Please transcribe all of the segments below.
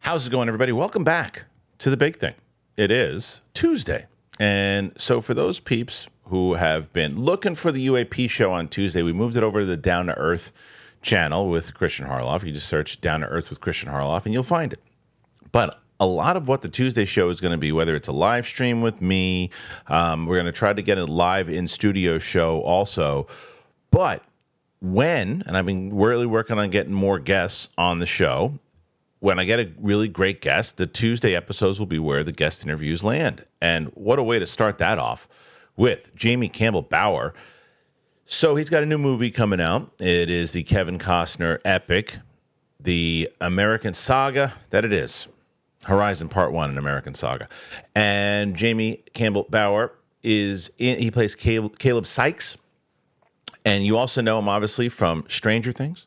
How's it going, everybody? Welcome back to the big thing. It is Tuesday. And so for those peeps who have been looking for the UAP show on Tuesday, we moved it over to the Down to Earth channel with Kristian Harloff. You just search Down to Earth with Kristian Harloff and you'll find it. But a lot of what the Tuesday show is going to be, whether it's a live stream with me, we're going to try to get a live in studio show also. But and I've been really working on getting more guests on the show, when I get a really great guest, the Tuesday episodes will be where the guest interviews land. And what a way to start that off with Jamie Campbell Bower. So he's got a new movie coming out. It is the Kevin Costner epic, the American saga that it is. Horizon Part 1, an American saga. And Jamie Campbell Bower he plays Caleb Sykes. And you also know him, obviously, from Stranger Things.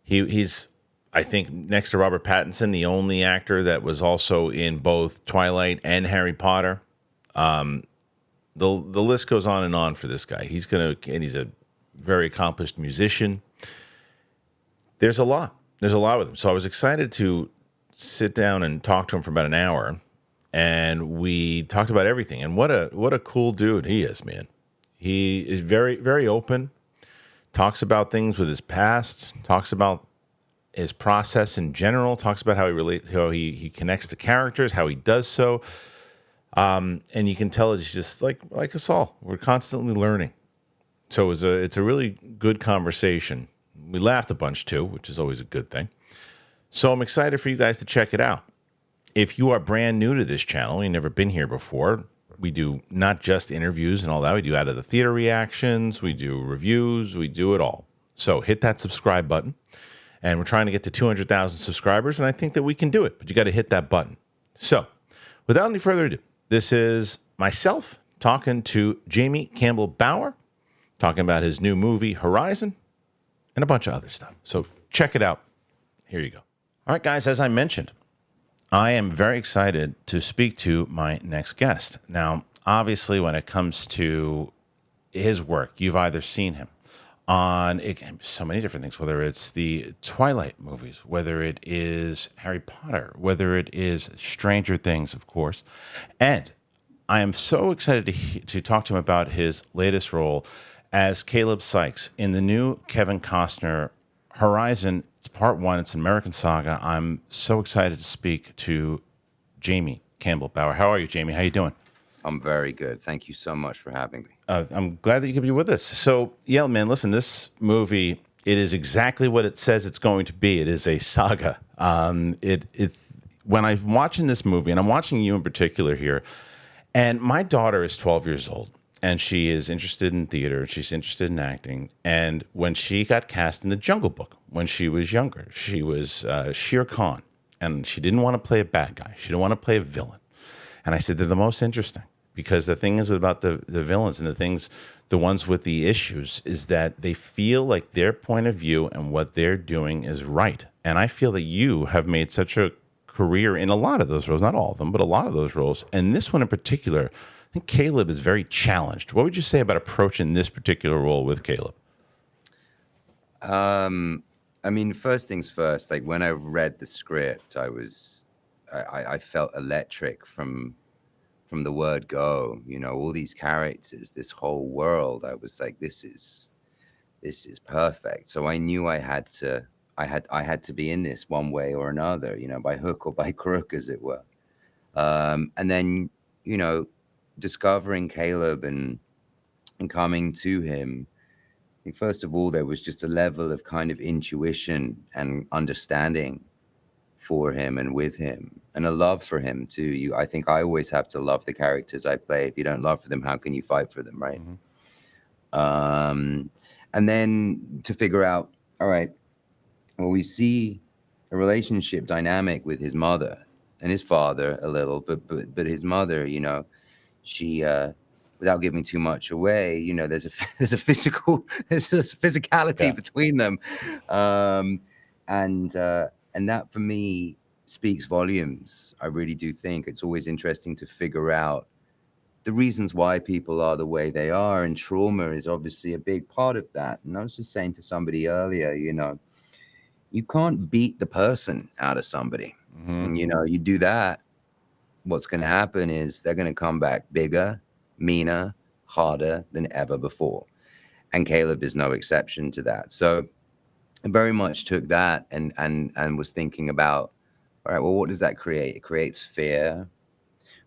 He's, I think, next to Robert Pattinson, the only actor that was also in both Twilight and Harry Potter. The list goes on and on for this guy. He's a very accomplished musician. There's a lot with him. So I was excited to sit down and talk to him for about an hour, and we talked about everything. And what a cool dude he is, man. He is very, very open. Talks about things with his past. Talks about his process in general, talks about how he connects to characters, how he does so. And you can tell it's just like us all. We're constantly learning. So it's a really good conversation. We laughed a bunch too, which is always a good thing. So I'm excited for you guys to check it out. If you are brand new to this channel, you've never been here before, we do not just interviews and all that. We do out of the theater reactions, we do reviews, we do it all. So hit that subscribe button. And we're trying to get to 200,000 subscribers, and I think that we can do it, but you got to hit that button. So, without any further ado, this is myself talking to Jamie Campbell Bower, talking about his new movie, Horizon, and a bunch of other stuff. So, check it out. Here you go. All right, guys, as I mentioned, I am very excited to speak to my next guest. Now, obviously, when it comes to his work, you've either seen him on so many different things, whether it's the Twilight movies, whether it is Harry Potter, whether it is Stranger Things, of course. And I am so excited to talk to him about his latest role as Caleb Sykes in the new Kevin Costner Horizon. It's Part 1. It's an American saga. I'm so excited to speak to Jamie Campbell Bower. How are you, Jamie? How you doing? I'm very good. Thank you so much for having me. I'm glad that you could be with us. So, yeah, man, listen, this movie, it is exactly what it says it's going to be. It is a saga. When I'm watching this movie, and I'm watching you in particular here, and my daughter is 12 years old, and she is interested in theater, she's interested in acting, and when she got cast in The Jungle Book, when she was younger, she was Shere Khan, and she didn't want to play a bad guy. She didn't want to play a villain. And I said, they're the most interesting. Because the thing is about the villains and the ones with the issues, is that they feel like their point of view and what they're doing is right. And I feel that you have made such a career in a lot of those roles, not all of them, but a lot of those roles. And this one in particular, I think Caleb is very challenged. What would you say about approaching this particular role with Caleb? I mean, first things first, like when I read the script, I felt electric from the word go. You know, all these characters, this whole world, I was like, this is perfect. So I knew I had to be in this one way or another, you know, by hook or by crook, as it were. And then, you know, discovering Caleb and coming to him, I think first of all, there was just a level of kind of intuition and understanding for him and with him, and a love for him too. I think I always have to love the characters I play. If you don't love for them, how can you fight for them, right? Mm-hmm. And then to figure out, all right, well, we see a relationship dynamic with his mother and his father a little, but his mother, you know, she without giving too much away, you know, there's a physicality between them, and that for me speaks volumes. I really do think it's always interesting to figure out the reasons why people are the way they are, and trauma is obviously a big part of that. And I was just saying to somebody earlier, you know, you can't beat the person out of somebody, And, you know, you do that, what's going to happen is they're going to come back bigger, meaner, harder than ever before. And Caleb is no exception to that. So I very much took that and was thinking about, all right, well, what does that create? It creates fear,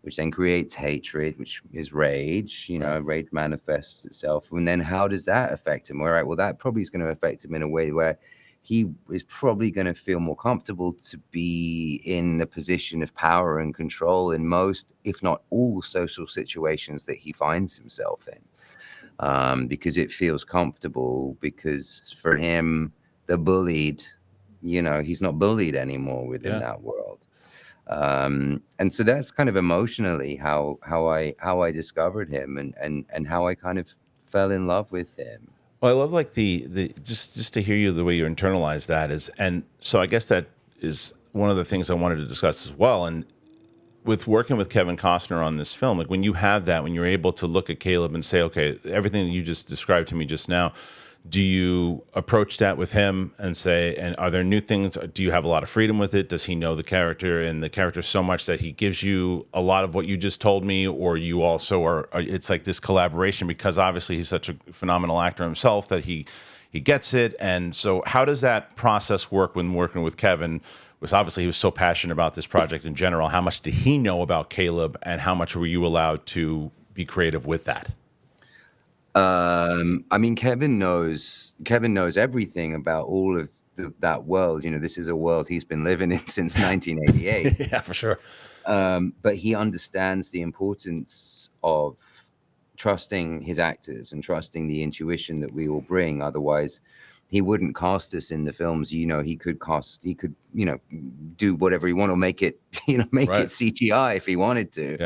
which then creates hatred, which is rage. You know, rage manifests itself. And then how does that affect him? All right, well, that probably is going to affect him in a way where he is probably going to feel more comfortable to be in a position of power and control in most, if not all, social situations that he finds himself in, because it feels comfortable. Because for him, the bullied, you know, he's not bullied anymore within that world. And so that's kind of emotionally how I discovered him, and how I kind of fell in love with him. Well, I love like the just to hear you the way you internalize that is, and so I guess that is one of the things I wanted to discuss as well. And with working with Kevin Costner on this film, like when you have that, when you're able to look at Caleb and say, okay, everything that you just described to me just now, do you approach that with him and say, and are there new things? Do you have a lot of freedom with it? Does he know the character and the character so much that he gives you a lot of what you just told me? Or you also are it's like this collaboration, because obviously he's such a phenomenal actor himself that he gets it. And so how does that process work when working with Kevin? Was obviously he was so passionate about this project in general. How much did he know about Caleb, and how much were you allowed to be creative with that? I mean, Kevin knows everything about all of that world. You know, this is a world he's been living in since 1988. Yeah, for sure. But he understands the importance of trusting his actors and trusting the intuition that we all bring. Otherwise, he wouldn't cast us in the films. You know, he could, you know, do whatever he wanted, or make it, you know, make it CGI if he wanted to.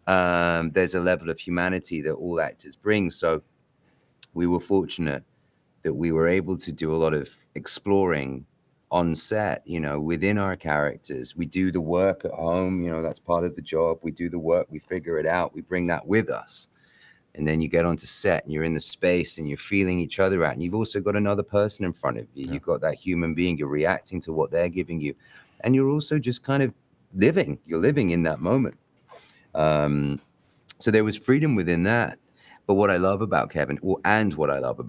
Yeah. There's a level of humanity that all actors bring. So we were fortunate that we were able to do a lot of exploring on set, you know, within our characters. We do the work at home, you know, that's part of the job. We do the work, we figure it out, we bring that with us. And then you get onto set and you're in the space and you're feeling each other out. And you've also got another person in front of you. Yeah. You've got that human being, you're reacting to what they're giving you. And you're also just kind of living, you're living in that moment. So there was freedom within that. But what I love about Kevin, and what I love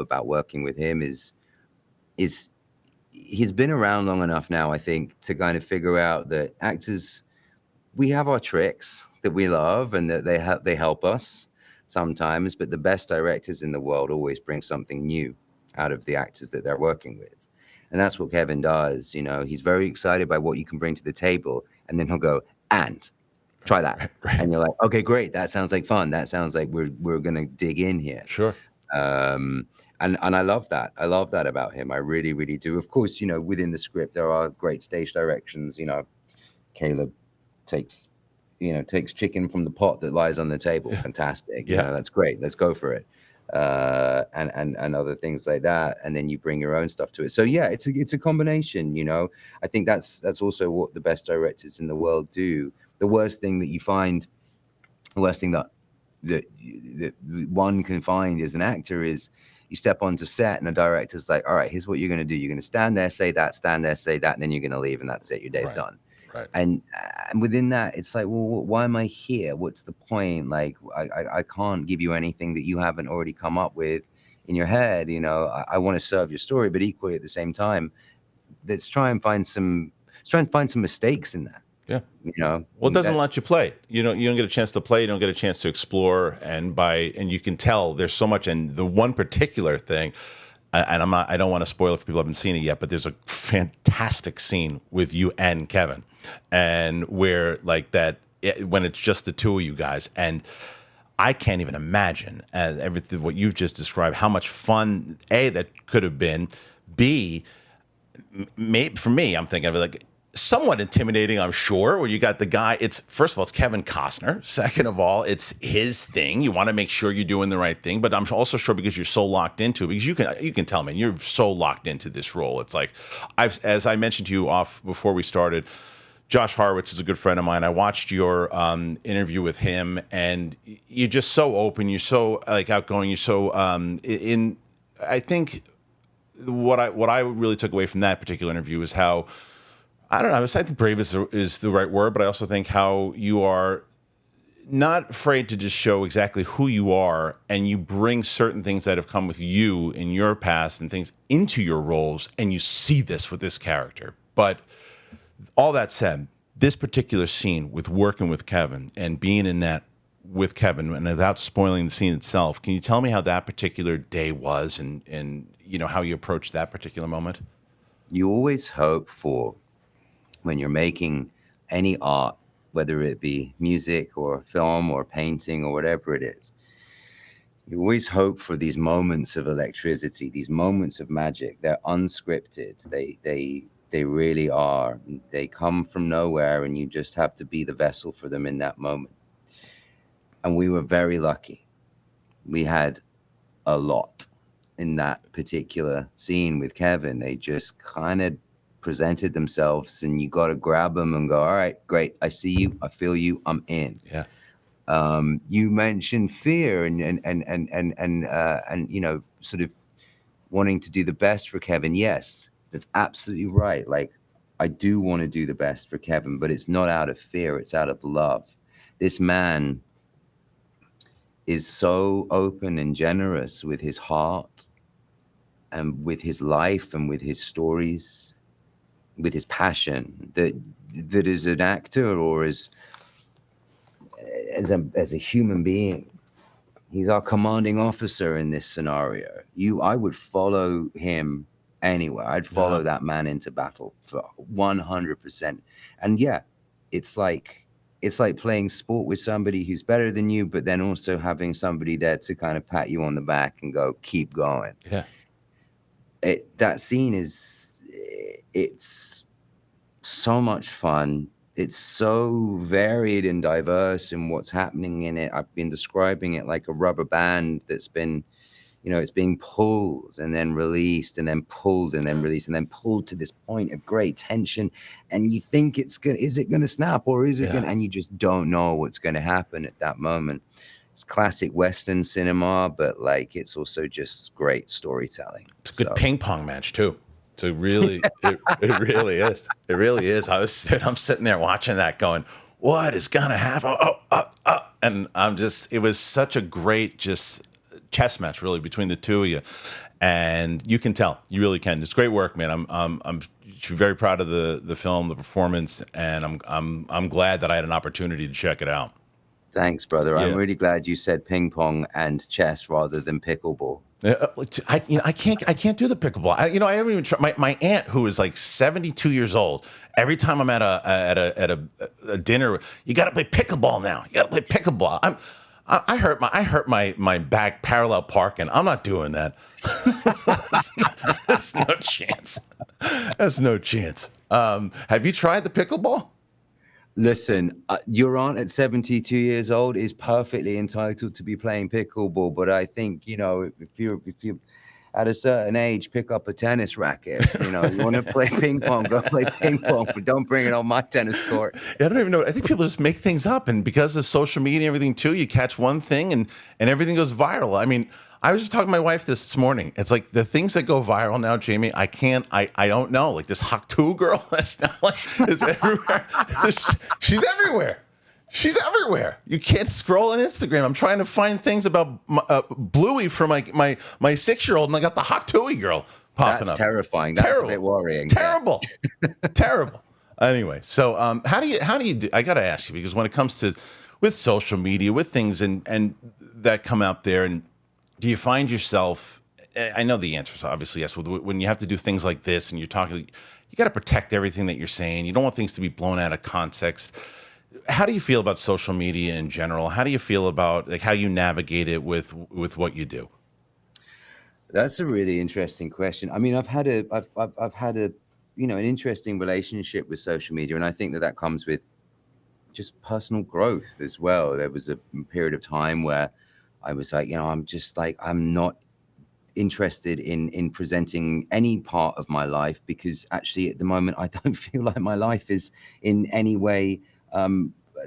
about working with him is he's been around long enough now, I think, to kind of figure out that actors, we have our tricks that we love and that they help us sometimes, but the best directors in the world always bring something new out of the actors that they're working with. And that's what Kevin does. You know, he's very excited by what you can bring to the table, and then he'll go, and try that. Right. And you're like, okay, great. That sounds like fun. That sounds like we're going to dig in here. Sure. And I love that. I love that about him. I really, really do. Of course, you know, within the script, there are great stage directions. You know, Caleb takes chicken from the pot that lies on the table. Yeah. Fantastic. Yeah. You know, that's great. Let's go for it. And other things like that. And then you bring your own stuff to it. So yeah, it's a combination, you know. I think that's also what the best directors in the world do. The worst thing that you find, the worst thing that one can find as an actor is you step onto set and the director's like, all right, here's what you're going to do. You're going to stand there, say that, and then you're going to leave, and that's it. Your day's done. Right. And within that, it's like, well, why am I here? What's the point? Like, I can't give you anything that you haven't already come up with in your head. You know, I want to serve your story, but equally at the same time, let's try and find some mistakes in that. Yeah. You know, well, it doesn't let you play. You don't get a chance to play. You don't get a chance to explore. And you can tell there's so much. And the one particular thing, and I don't want to spoil it for people who haven't seen it yet, but there's a fantastic scene with you and Kevin, and where like that, when it's just the two of you guys. And I can't even imagine, as everything, what you've just described, how much fun, A, that could have been, B, maybe for me, I'm thinking of it like, somewhat intimidating, I'm sure, where you got the guy. It's first of all, it's Kevin Costner. Second of all, it's his thing. You want to make sure you're doing the right thing, but I'm also sure because you're so locked into it, because you can tell, man, you're so locked into this role. It's like, as I mentioned to you off before we started, Josh Horowitz is a good friend of mine. I watched your interview with him, and you're just so open. You're so like outgoing. You're so I think what I really took away from that particular interview is how I don't know. I think brave is the right word, but I also think how you are not afraid to just show exactly who you are, and you bring certain things that have come with you in your past and things into your roles, and you see this with this character. But all that said, this particular scene with working with Kevin and being in that with Kevin, and without spoiling the scene itself, can you tell me how that particular day was, and how you approached that particular moment? You always hope for, when you're making any art, whether it be music or film or painting or whatever it is, you always hope for these moments of electricity, these moments of magic. They're unscripted. They really are. They come from nowhere, and you just have to be the vessel for them in that moment. And we were very lucky. We had a lot in that particular scene with Kevin. They just kind of presented themselves, and you got to grab them and go, all right, great. I see you. I feel you. I'm in. Yeah. You mentioned fear and sort of wanting to do the best for Kevin. Yes, that's absolutely right. Like, I do want to do the best for Kevin, but it's not out of fear. It's out of love. This man is so open and generous with his heart and with his life and with his stories, with his passion, that as an actor or as a human being, he's our commanding officer in this scenario. I would follow him anywhere. I'd follow that man into battle for 100%. And yeah, it's like playing sport with somebody who's better than you, but then also having somebody there to kind of pat you on the back and go, keep going. Yeah. That scene it's so much fun. It's so varied and diverse in what's happening in it. I've been describing it like a rubber band that's been, it's being pulled and then released and then pulled and then released and then pulled to this point of great tension. And you think is it going to snap, or is it going to, and you just don't know what's going to happen at that moment. It's classic Western cinema, but like, it's also just great storytelling. It's a good ping pong match too. So really, it really is. It really is. I'm sitting there watching that, going, "What is gonna happen?" And it was such a great just chess match, really, between the two of you, and you can tell, you really can. It's great work, man. I'm very proud of the film, the performance, and I'm glad that I had an opportunity to check it out. Thanks, brother. Yeah. I'm really glad you said ping pong and chess rather than pickleball. I can't do the pickleball. I haven't even tried. My aunt, who is like 72 years old, every time I'm at a dinner, you got to play pickleball now. You got to play pickleball. I hurt my back parallel parking. I'm not doing that. There's no chance. There's no chance. Have you tried the pickleball? Listen, your aunt at 72 years old is perfectly entitled to be playing pickleball, but I think, if you're at a certain age, pick up a tennis racket. You want to play ping pong, go play ping pong, but don't bring it on my tennis court. Yeah, I don't even know. I think people just make things up, and because of social media and everything too, you catch one thing and everything goes viral. I mean, I was just talking to my wife this morning. It's like the things that go viral now, Jamie, I don't know. Like this Tuah girl, that's now like, is everywhere. She's everywhere. She's everywhere. You can't scroll on Instagram. I'm trying to find things about Bluey for my 6-year-old, and I got the Tuah girl popping up. That's terrifying. That's a bit worrying. Terrible. Terrible. Anyway, so how do you do? I got to ask you, because when it comes to with social media, with things and that come out there, and do you find yourself, I know the answer is obviously yes, when you have to do things like this and you're talking, you got to protect everything that you're saying. You don't want things to be blown out of context. How do you feel about social media in general? How do you feel about like how you navigate it with what you do? That's a really interesting question. I mean, I've had a an interesting relationship with social media, and I think that comes with just personal growth as well. There was a period of time where I was like, I'm not interested in presenting any part of my life, because actually at the moment I don't feel like my life is in any way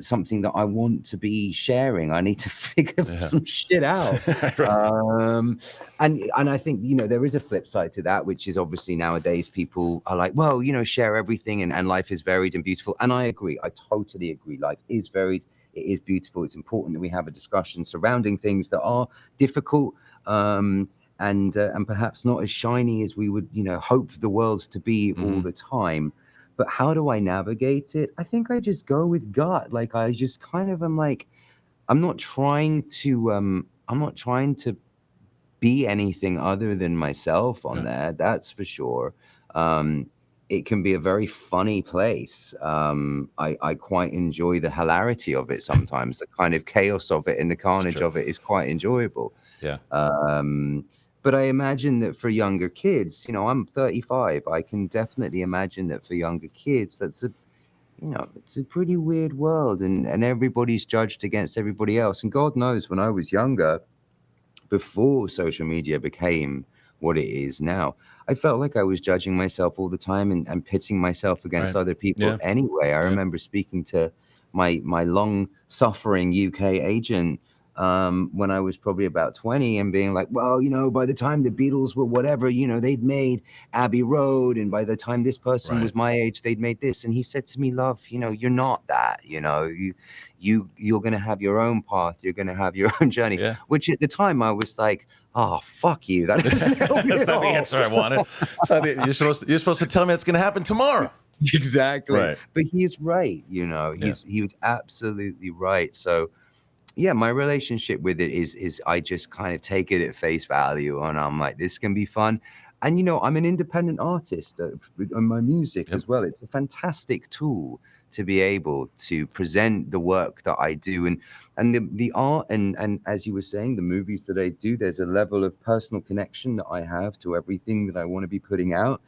something that I want to be sharing. I need to figure some shit out. Right. And I think, you know, there is a flip side to that, which is obviously nowadays people are like, well, you know, share everything, and life is varied and beautiful. And I agree. I totally agree. Life is varied. It is beautiful. It's important that we have a discussion surrounding things that are difficult, and perhaps not as shiny as we would, you know, hope the world's to be all the time. But how do I navigate it? I think I just go with gut. Like, I just kind of am like, I'm not trying to be anything other than myself on there. That's for sure. It can be a very funny place. I quite enjoy the hilarity of it sometimes. The kind of chaos of it and the carnage of it is quite enjoyable. Yeah. But I imagine that for younger kids, you know, I'm 35. I can definitely imagine that for younger kids, that's a, you know, it's a pretty weird world, and everybody's judged against everybody else. And God knows, when I was younger, before social media became what it is now, I felt like I was judging myself all the time, and pitting myself against Right. other people Yeah. anyway. I remember speaking to my long-suffering UK agent when I was probably about 20, and being like, well, you know, by the time the Beatles were whatever, you know, they'd made Abbey Road, and by the time this person was my age, they'd made this. And he said to me, love, you know, you're not that, you know, you're going to have your own path. You're going to have your own journey, which at the time I was like, oh, fuck you. That doesn't help me That's at not the all. answer I wanted. You're supposed to tell me it's going to happen tomorrow. Exactly. Right. But he's right. You know, he was absolutely right. So yeah, my relationship with it is I just kind of take it at face value, and I'm like, this can be fun. And you know, I'm an independent artist on my music as well. It's a fantastic tool to be able to present the work that I do, and the art, and as you were saying, the movies that I do. There's a level of personal connection that I have to everything that I want to be putting out,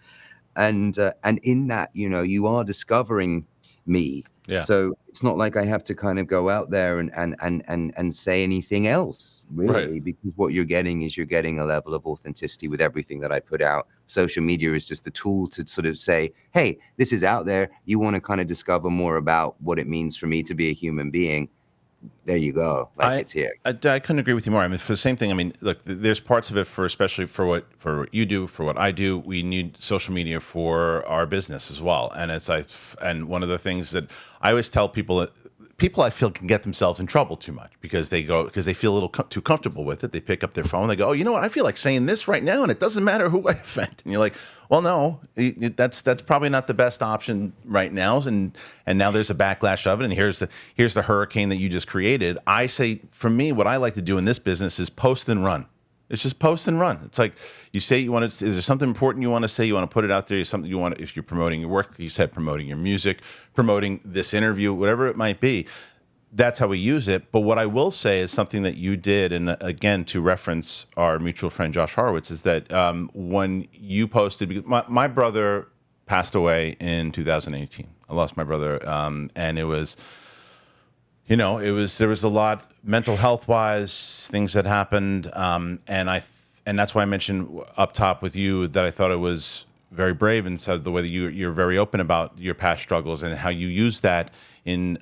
and in that, you know, you are discovering me. So it's not like I have to kind of go out there and say anything else, really, because what you're getting is, you're getting a level of authenticity with everything that I put out. Social media is just a tool to sort of say, hey, this is out there. You want to kind of discover more about what it means for me to be a human being. There you go. Like, it's here. I couldn't agree with you more. I mean, for the same thing. I mean, look, there's parts of it especially for what you do, for what I do. We need social media for our business as well. And and one of the things that I always tell people I feel can get themselves in trouble too much because they feel a little too comfortable with it. They pick up their phone. They go, oh, you know what? I feel like saying this right now, and it doesn't matter who I offend. And you're like, well, no, that's probably not the best option right now. And now there's a backlash of it. And here's the hurricane that you just created. I say, for me, what I like to do in this business is post and run. It's just post and run. It's like, you say you want to, is there something important you want to say? You want to put it out there? Something you want, if you're promoting your work, you said promoting your music, promoting this interview, whatever it might be. That's how we use it. But what I will say is something that you did, and again, to reference our mutual friend Josh Horowitz, is that when you posted, because my brother passed away in 2018. I lost my brother, and it was, you know, there was a lot mental health wise, things that happened, and that's why I mentioned up top with you that I thought it was very brave, and said the way that you're very open about your past struggles and how you use that in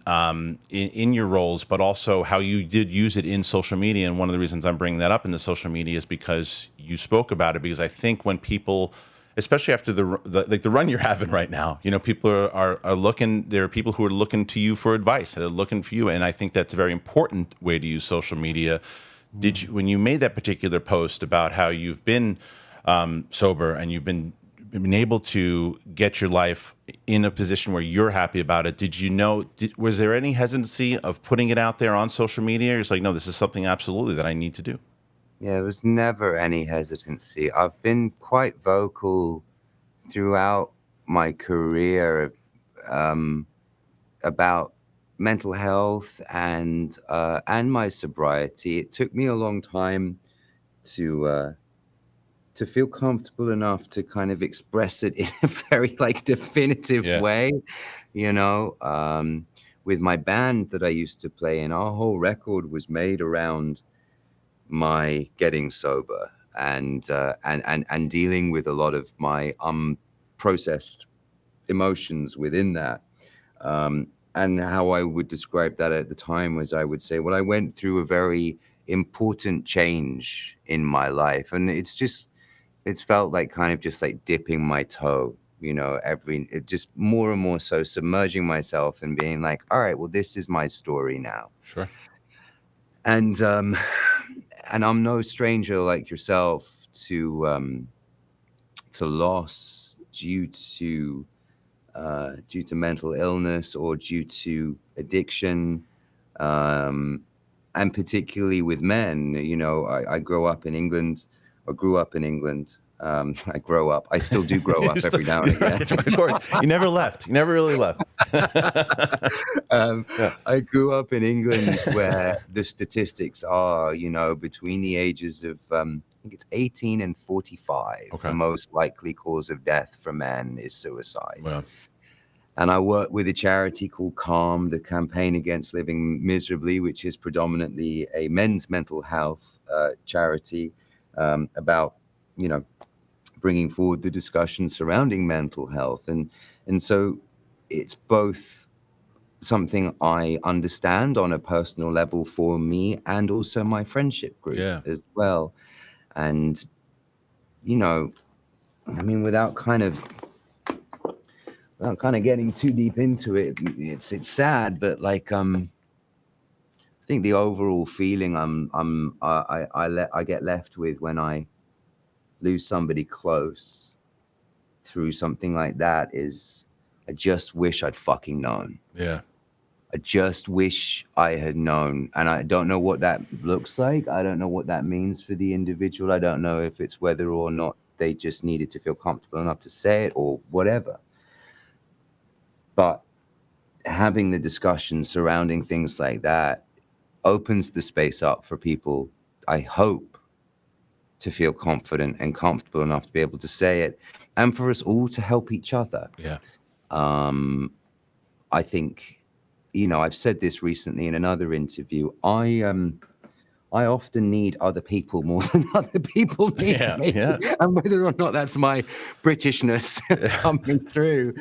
your roles, but also how you did use it in social media. And one of the reasons I'm bringing that up in the social media is because you spoke about it. Because I think when people, especially after the run you're having right now, you know, people are looking. There are people who are looking to you for advice. They're looking for you, and I think that's a very important way to use social media. Did you, when you made that particular post about how you've been sober and you've been able to get your life in a position where you're happy about it, did you know, was there any hesitancy of putting it out there on social media? You're just like, no, this is something absolutely that I need to do. Yeah, there was never any hesitancy. I've been quite vocal throughout my career about mental health and my sobriety. It took me a long time to feel comfortable enough to kind of express it in a very like definitive way, you know. With my band that I used to play in, our whole record was made around my getting sober and dealing with a lot of my unprocessed emotions within that. And how I would describe that at the time was, I would say, well, I went through a very important change in my life, and it's felt like kind of just like dipping my toe, it just more and more so submerging myself and being like, all right, well, this is my story now. Sure. And I'm no stranger like yourself to loss due to mental illness or due to addiction, and particularly with men. I grew up in England. I grow up. I still do grow up every now and again. Of course, you never left. You never really left. Yeah. I grew up in England, where the statistics are, between the ages of, I think it's 18 and 45. Okay. The most likely cause of death for men is suicide. Well, And I work with a charity called CALM, the Campaign Against Living Miserably, which is predominantly a men's mental health charity, about, bringing forward the discussion surrounding mental health. And so it's both something I understand on a personal level for me, and also my friendship group as well. And, without kind of getting too deep into it, it's sad, but like, I think the overall feeling I get left with when I lose somebody close through something like that is, I just wish I'd fucking known. Yeah. I just wish I had known. And I don't know what that looks like. I don't know what that means for the individual. I don't know if it's whether or not they just needed to feel comfortable enough to say it or whatever. But having the discussion surrounding things like that opens the space up for people, I hope, to feel confident and comfortable enough to be able to say it, and for us all to help each other. Yeah. I think, I've said this recently in another interview. I often need other people more than other people need me. Yeah. And whether or not that's my Britishness coming through,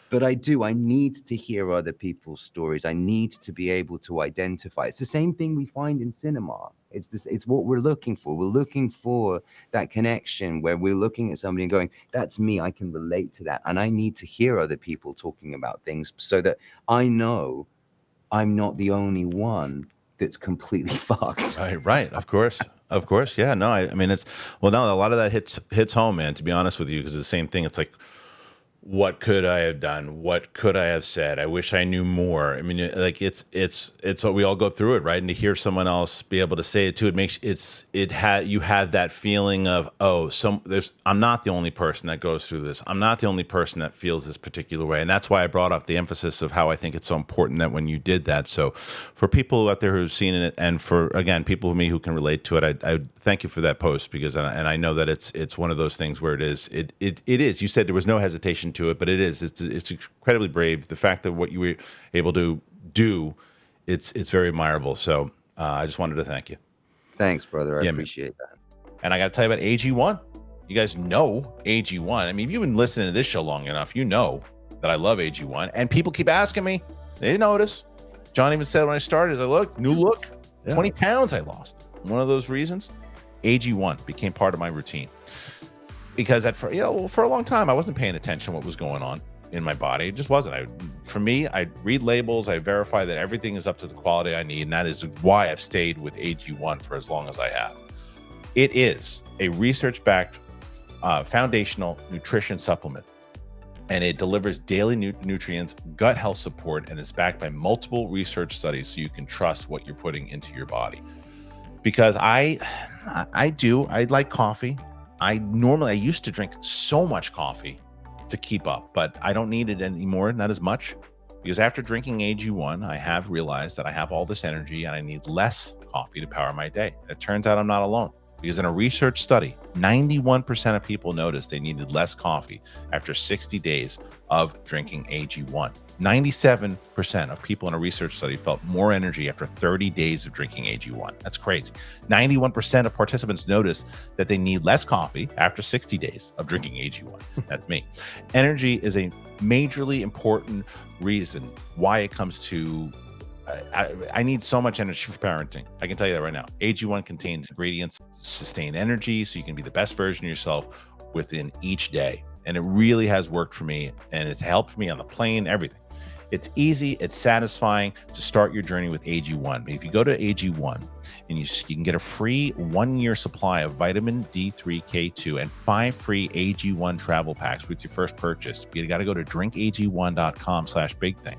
but I need to hear other people's stories. I need to be able to identify. It's the same thing we find in cinema. It's what we're looking for. We're looking for that connection where we're looking at somebody and going, that's me. I can relate to that. And I need to hear other people talking about things so that I know I'm not the only one that's completely fucked. Right. Of course. Yeah. No, I mean, a lot of that hits home, man, to be honest with you, because it's the same thing. It's like, what could I have done? What could I have said? I wish I knew more. I mean, like it's we all go through it, right? And to hear someone else be able to say it too, you have that feeling of, I'm not the only person that goes through this. I'm not the only person that feels this particular way. And that's why I brought up the emphasis of how I think it's so important that when you did that. So for people out there who've seen it, and for, again, people of me who can relate to it, I thank you for that post, because, and I know that it's one of those things where it is, you said there was no hesitation to it, but it's incredibly brave. The fact that what you were able to do, it's very admirable. So I just wanted to thank you. Thanks, brother. I appreciate that. And I got to tell you about AG1. You guys know AG1. I mean, if you've been listening to this show long enough, you know that I love AG1. And people keep asking me. They notice. John even said when I started, new look, 20 pounds I lost. One of those reasons, AG1 became part of my routine. Because for a long time, I wasn't paying attention to what was going on in my body. It just wasn't. For me, I read labels. I verify that everything is up to the quality I need. And that is why I've stayed with AG1 for as long as I have. It is a research-backed foundational nutrition supplement. And it delivers daily nutrients, gut health support, and is backed by multiple research studies, so you can trust what you're putting into your body. Because I like coffee. I used to drink so much coffee to keep up, but I don't need it anymore, not as much, because after drinking AG1, I have realized that I have all this energy and I need less coffee to power my day. It turns out I'm not alone, because in a research study, 91% of people noticed they needed less coffee after 60 days of drinking AG1. 97% of people in a research study felt more energy after 30 days of drinking AG1. That's crazy. 91% of participants noticed that they need less coffee after 60 days of drinking AG1. That's me. Energy is a majorly important reason why it comes to I need so much energy for parenting. I can tell you that right now. AG1 contains ingredients to sustain energy so you can be the best version of yourself within each day. And it really has worked for me, and it's helped me on the plane, everything. It's easy, it's satisfying to start your journey with AG1. If you go to AG1 and you can get a free 1-year supply of vitamin D3K2 and 5 free AG1 travel packs with your first purchase, you got to go to drinkag1.com/bigthing.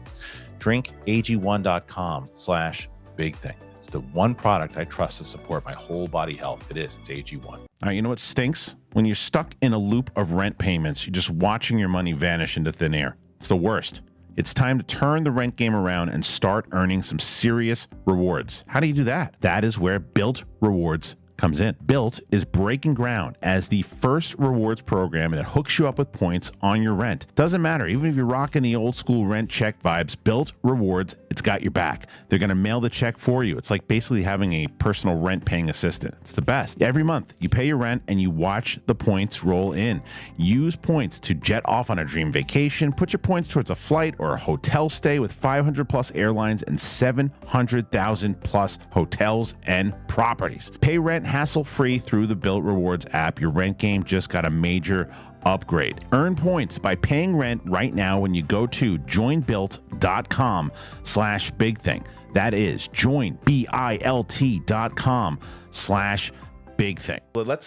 drinkag1.com/bigthing. It's the one product I trust to support my whole body health. It's AG1. All right, you know what stinks? When you're stuck in a loop of rent payments, you're just watching your money vanish into thin air. It's the worst. It's time to turn the rent game around and start earning some serious rewards. How do you do that? That is where Built Rewards comes in. Built is breaking ground as the first rewards program that hooks you up with points on your rent. Doesn't matter, even if you're rocking the old school rent check vibes, Built Rewards, it's got your back. They're going to mail the check for you. It's like basically having a personal rent paying assistant. It's the best. Every month, you pay your rent and you watch the points roll in. Use points to jet off on a dream vacation. Put your points towards a flight or a hotel stay with 500 plus airlines and 700,000 plus hotels and properties. Pay rent hassle-free through the Built Rewards app. Your rent game just got a major upgrade. Earn points by paying rent right now when you go to joinbuilt.com/bigthing. That is joinbilt.com/bigthing.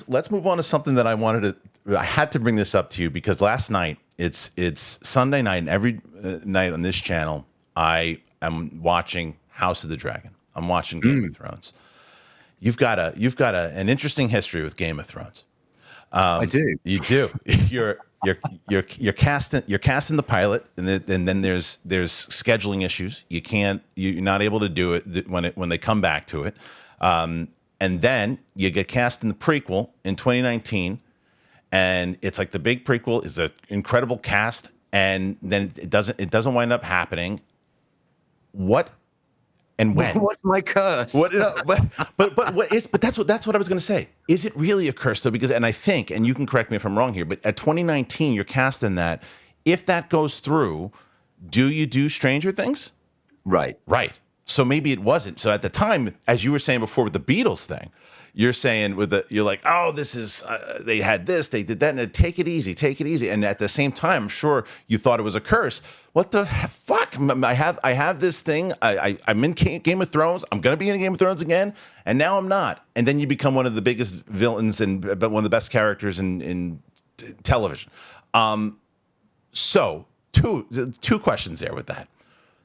Let's move on to something that I had to bring this up to you because last night, it's Sunday night, and every night on this channel, I am watching House of the Dragon. I'm watching Game of Thrones. You've got an interesting history with Game of Thrones. I do. You do. You're casting the pilot, and then there's scheduling issues. You're not able to do it when they come back to it, and then you get cast in the prequel in 2019, and it's like the big prequel is an incredible cast, and then it doesn't wind up happening. What? And when? What's my curse? But that's what I was going to say. Is it really a curse though? Because, and I think, and you can correct me if I'm wrong here, but at 2019, you're cast in that. If that goes through, do you do Stranger Things? Right. So maybe it wasn't. So at the time, as you were saying before with the Beatles thing, you're saying you're like, oh, this is they had this, they did that, and take it easy. And at the same time, I'm sure you thought it was a curse. What the fuck? I have this thing. I'm in Game of Thrones. I'm gonna be in Game of Thrones again, and now I'm not. And then you become one of the biggest villains but one of the best characters in television. So two questions there with that.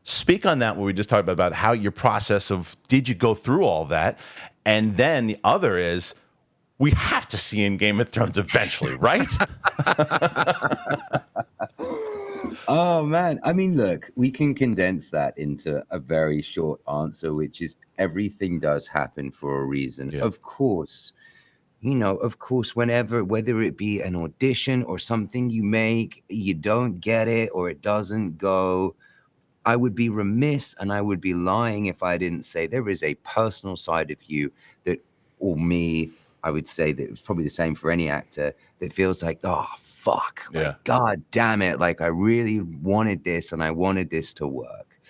Speak on that, what we just talked about how your process of did you go through all that? And then the other is we have to see in Game of Thrones eventually, right? Oh, man. I mean, look, we can condense that into a very short answer, which is everything does happen for a reason. Yeah. Of course, whether it be an audition or something you make, you don't get it or it doesn't go, I would be remiss and I would be lying if I didn't say there is a personal side of you or me, I would say that it's probably the same for any actor, that feels like, oh, fuck, God damn it. Like I really wanted this and I wanted this to work.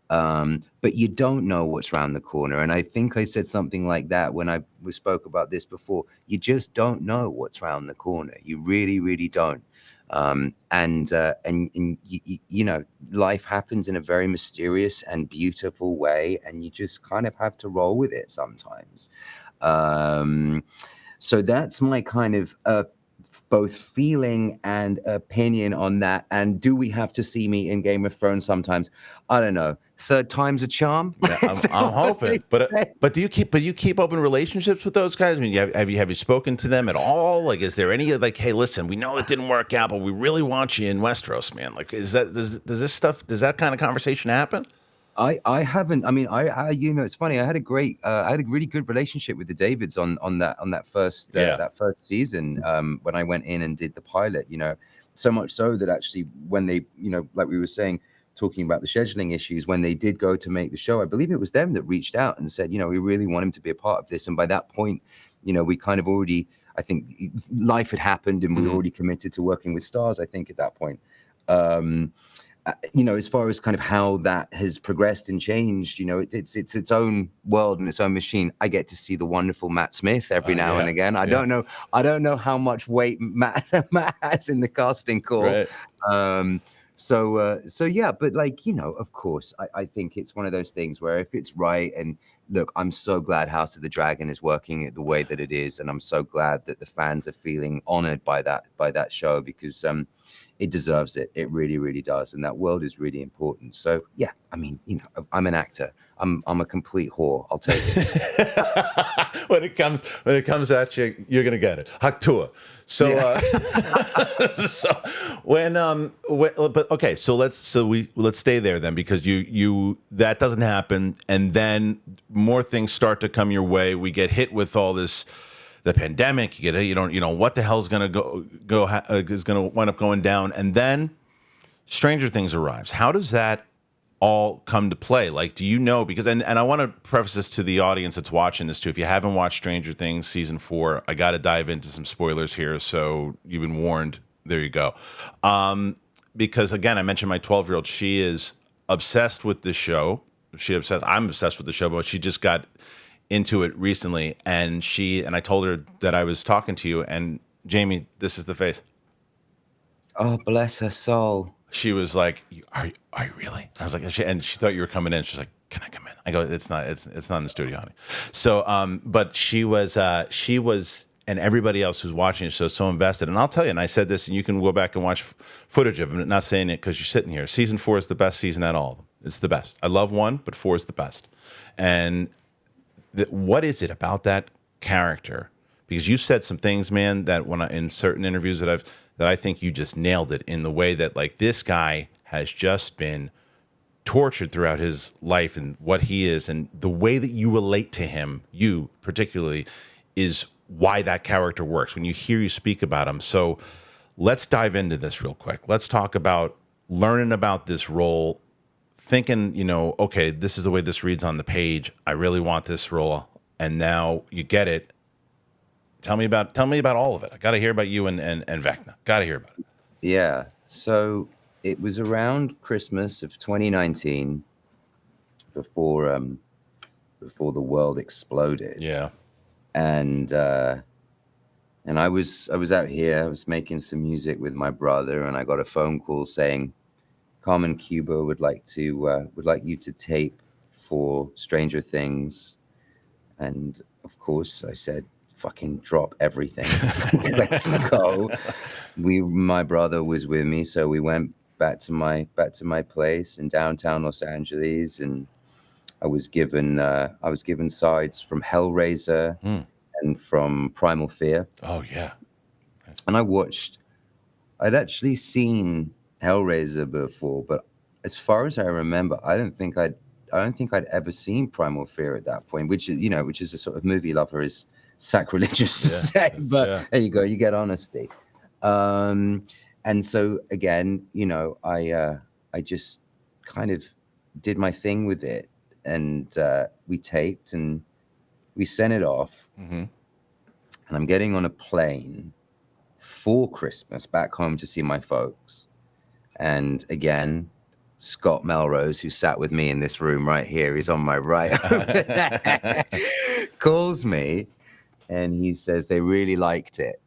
But you don't know what's around the corner. And I think I said something like that when we spoke about this before. You just don't know what's around the corner. You really, really don't. And life happens in a very mysterious and beautiful way, and you just kind of have to roll with it sometimes. So that's my kind of both feeling and opinion on that. And do we have to see me in Game of Thrones sometimes? I don't know. Third time's a charm. Yeah, I'm hoping. But do you keep open relationships with those guys? I mean, have you spoken to them at all? Like, is there any like, hey, listen, we know it didn't work out, but we really want you in Westeros, man. Like, does that kind of conversation happen? I haven't. I mean, it's funny. I had a really good relationship with the Davids on that Yeah. first season. When I went in and did the pilot, so much so that actually when they, like we were saying, talking about the scheduling issues, when they did go to make the show, I believe it was them that reached out and said, we really want him to be a part of this. And by that point, we kind of already, I think life had happened and we were already committed to working with stars, I think, at that point. As far as kind of how that has progressed and changed, it's its own world and its own machine. I get to see the wonderful Matt Smith every now and again. I don't know how much weight Matt has in the casting call. Right. So yeah, but of course, I think it's one of those things where if it's right, and look, I'm so glad House of the Dragon is working the way that it is, and I'm so glad that the fans are feeling honored by that show, because it deserves it. It really, really does. And that world is really important. So yeah, I mean, I'm an actor. I'm a complete whore. I'll take it. when it comes at you, you're gonna get it. Tuah. So, but okay. So let's stay there then, because you that doesn't happen, and then more things start to come your way. We get hit with all this. The pandemic, you don't what the hell's going to is going to wind up going down, and then Stranger Things arrives. How does that all come to play? Like, do you know? Because and I want to preface this to the audience that's watching this too. If you haven't watched Stranger Things season 4, I got to dive into some spoilers here, so you've been warned. There you go. Because again, I mentioned my 12-year-old. She is obsessed with this show. I'm obsessed with the show, but she just got into it recently, and I told her that I was talking to you, and Jamie, this is the face. Oh, bless her soul. She was like, "Are you really?" I was like, and she thought you were coming in. She's like, "Can I come in?" I go, "It's not in the studio, honey." So, but she was, and everybody else who's watching it so invested. And I'll tell you, and I said this, and you can go back and watch footage of it. Not saying it because you're sitting here. Season 4 is the best season at all of them. It's the best. I love 1, but 4 is the best. And what is it about that character? Because you said some things, man, that in certain interviews that I think you just nailed it, in the way that, like, this guy has just been tortured throughout his life and what he is, and the way that you relate to him, you particularly, is why that character works when you hear you speak about him. So let's dive into this real quick. Let's talk about learning about this role, thinking, okay, this is the way this reads on the page. I really want this role, and now you get it. Tell me about all of it. I got to hear about you and Vecna. Got to hear about it. Yeah. So it was around Christmas of 2019, before the world exploded. Yeah. And I was out here. I was making some music with my brother, and I got a phone call saying, Carmen Cuba would like you to tape for Stranger Things. And of course I said, fucking drop everything. Let's go. My brother was with me, so we went back to my place in downtown Los Angeles, and I was given sides from Hellraiser and from Primal Fear. Oh yeah. Nice. And I'd actually seen Hellraiser before, but as far as I remember, I don't think I'd ever seen Primal Fear at that point, which is a sort of movie lover is sacrilegious to say, but there you go, you get honesty. And so again, I just kind of did my thing with it, and we taped and we sent it off. Mm-hmm. And I'm getting on a plane for Christmas back home to see my folks. And again, Scott Melrose, who sat with me in this room right here, he's on my right, calls me, and he says they really liked it.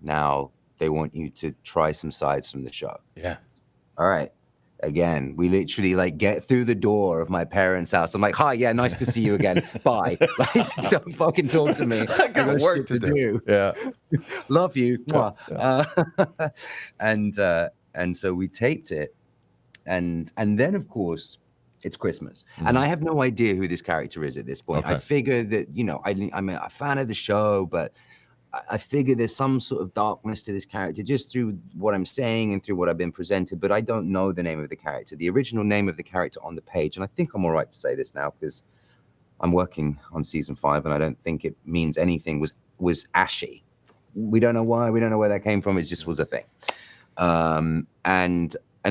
Now they want you to try some sides from the show. Yeah. All right. Again, we literally get through the door of my parents' house. I'm like, hi, yeah, nice to see you again. Bye. Don't fucking talk to me. I got work to do. Yeah. Love you. Yeah. And so we taped it. And then, of course, it's Christmas. Mm-hmm. And I have no idea who this character is at this point. Okay. I figured that, I'm a fan of the show, but I figure there's some sort of darkness to this character just through what I'm saying and through what I've been presented, but I don't know the name of the character. The original name of the character on the page, and I think I'm all right to say this now because I'm working on season 5 and I don't think it means anything, was Ashy. We don't know why, we don't know where that came from, it just was a thing. And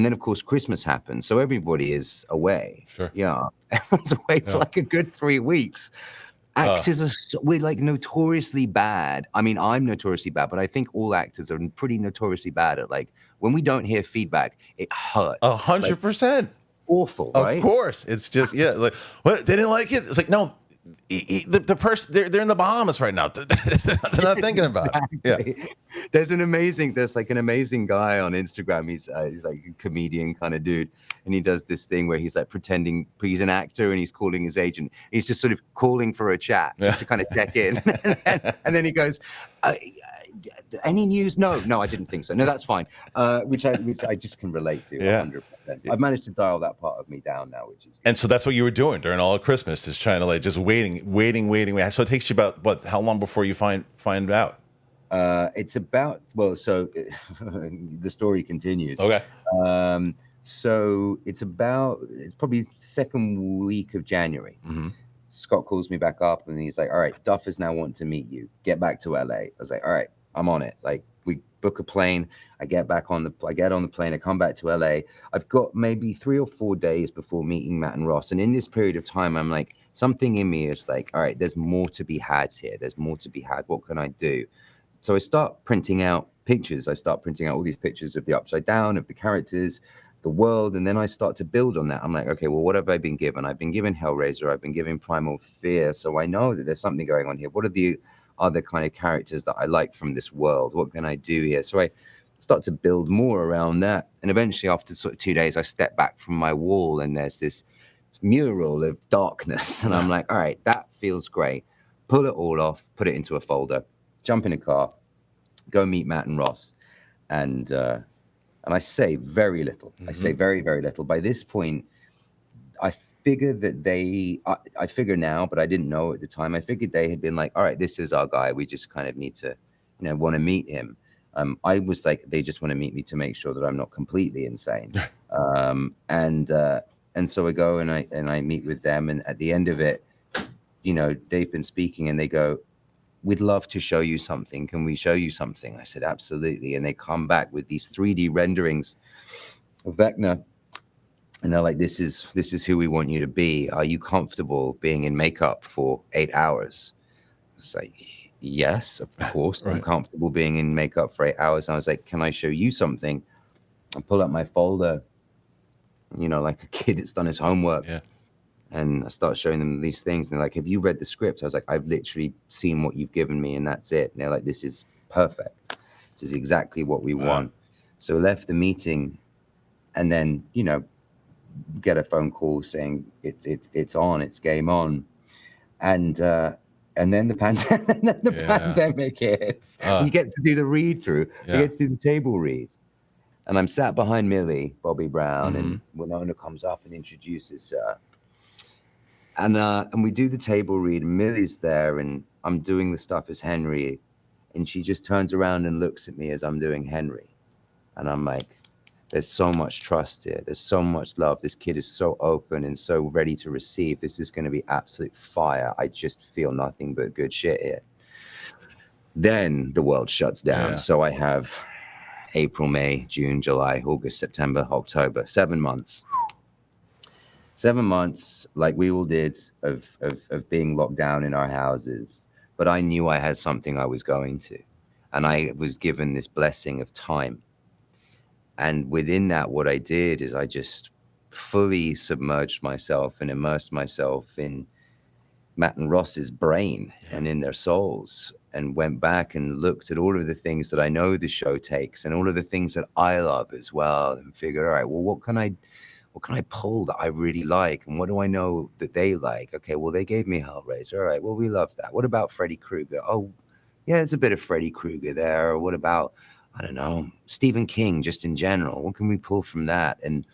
then of course Christmas happened, so everybody is away. Sure. Yeah, everyone's away for like a good 3 weeks. Actors we're like notoriously bad. I mean, I'm notoriously bad, but I think all actors are pretty notoriously bad at, like, when we don't hear feedback, it hurts. 100%. Awful, right? Of course. It's just, like, what? They didn't like it? It's like, no, the person, they're in the Bahamas right now. They're not thinking about it. Yeah. There's like an amazing guy on Instagram. He's like a comedian kind of dude, and he does this thing where he's like pretending he's an actor and he's calling his agent. He's just sort of calling for a chat just to kind of check in, and then he goes, "Any news? No, I didn't think so. No, that's fine." Which I just can relate to 100%. I've managed to dial that part of me down now, which is good. And so that's what you were doing during all of Christmas, is trying to, like, just waiting. So it takes you about how long before you find out? It's about, so the story continues. Okay. So it's probably second week of January. Mm-hmm. Scott calls me back up and he's like, "All right, Duffers now want to meet you. Get back to LA." I was like, "All right, I'm on it." Like, we book a plane. I get on the plane. I come back to LA. I've got maybe 3 or 4 days before meeting Matt and Ross. And in this period of time, I'm like, something in me is like, all right, there's more to be had here. There's more to be had. What can I do? So I start printing out pictures. I start printing out all these pictures of the Upside Down, of the characters, the world, and then I start to build on that. I'm like, okay, well, what have I been given? I've been given Hellraiser. I've been given Primal Fear. So I know that there's something going on here. What are the other kind of characters that I like from this world? What can I do here? So I start to build more around that. And eventually, after sort of 2 days, I step back from my wall and there's this mural of darkness. And I'm like, all right, that feels great. Pull it all off, put it into a folder, jump in a car, go meet Matt and Ross. And I say very little. Mm-hmm. I say very, very little. By this point, I figure that I figure now, but I didn't know at the time. I figured they had been like, all right, this is our guy. We just kind of need to, want to meet him. I was like, they just want to meet me to make sure that I'm not completely insane. And so I go and I meet with them. And at the end of it, they've been speaking and they go, "We'd love to show you something. Can we show you something?" I said, "Absolutely." And they come back with these 3D renderings of Vecna. And they're like, this is who we want you to be. Are you comfortable being in makeup for 8 hours? It's like, yes, of course. Right. I'm comfortable being in makeup for 8 hours. And I was like, "Can I show you something?" I pull out my folder, like a kid that's done his homework. Yeah. And I start showing them these things. And they're like, "Have you read the script?" I was like, "I've literally seen what you've given me and that's it." And they're like, "This is perfect. This is exactly what we want." So we left the meeting and then, get a phone call saying it's on, it's game on. And then the pandemic hits. You get to do the read through. You get to do the table read. And I'm sat behind Millie Bobby Brown, and Winona comes up and introduces her. And we do the table read, and Millie's there, and I'm doing the stuff as Henry, and she just turns around and looks at me as I'm doing Henry. And I'm like, there's so much trust here. There's so much love. This kid is so open and so ready to receive. This is going to be absolute fire. I just feel nothing but good shit here. Then the world shuts down. Yeah. So I have April, May, June, July, August, September, October, 7 months. 7 months, like we all did, of being locked down in our houses. But I knew I had something I was going to. And I was given this blessing of time. And within that, what I did is I just fully submerged myself and immersed myself in Matt and Ross's brain and in their souls, and went back and looked at all of the things that I know the show takes and all of the things that I love as well, and figured, all right, well, what can I pull that I really like? And what do I know that they like? Okay, well, they gave me Hellraiser. All right, well, we love that. What about Freddy Krueger? Oh, yeah, there's a bit of Freddy Krueger there. Or what about, I don't know, Stephen King, just in general? What can we pull from that? And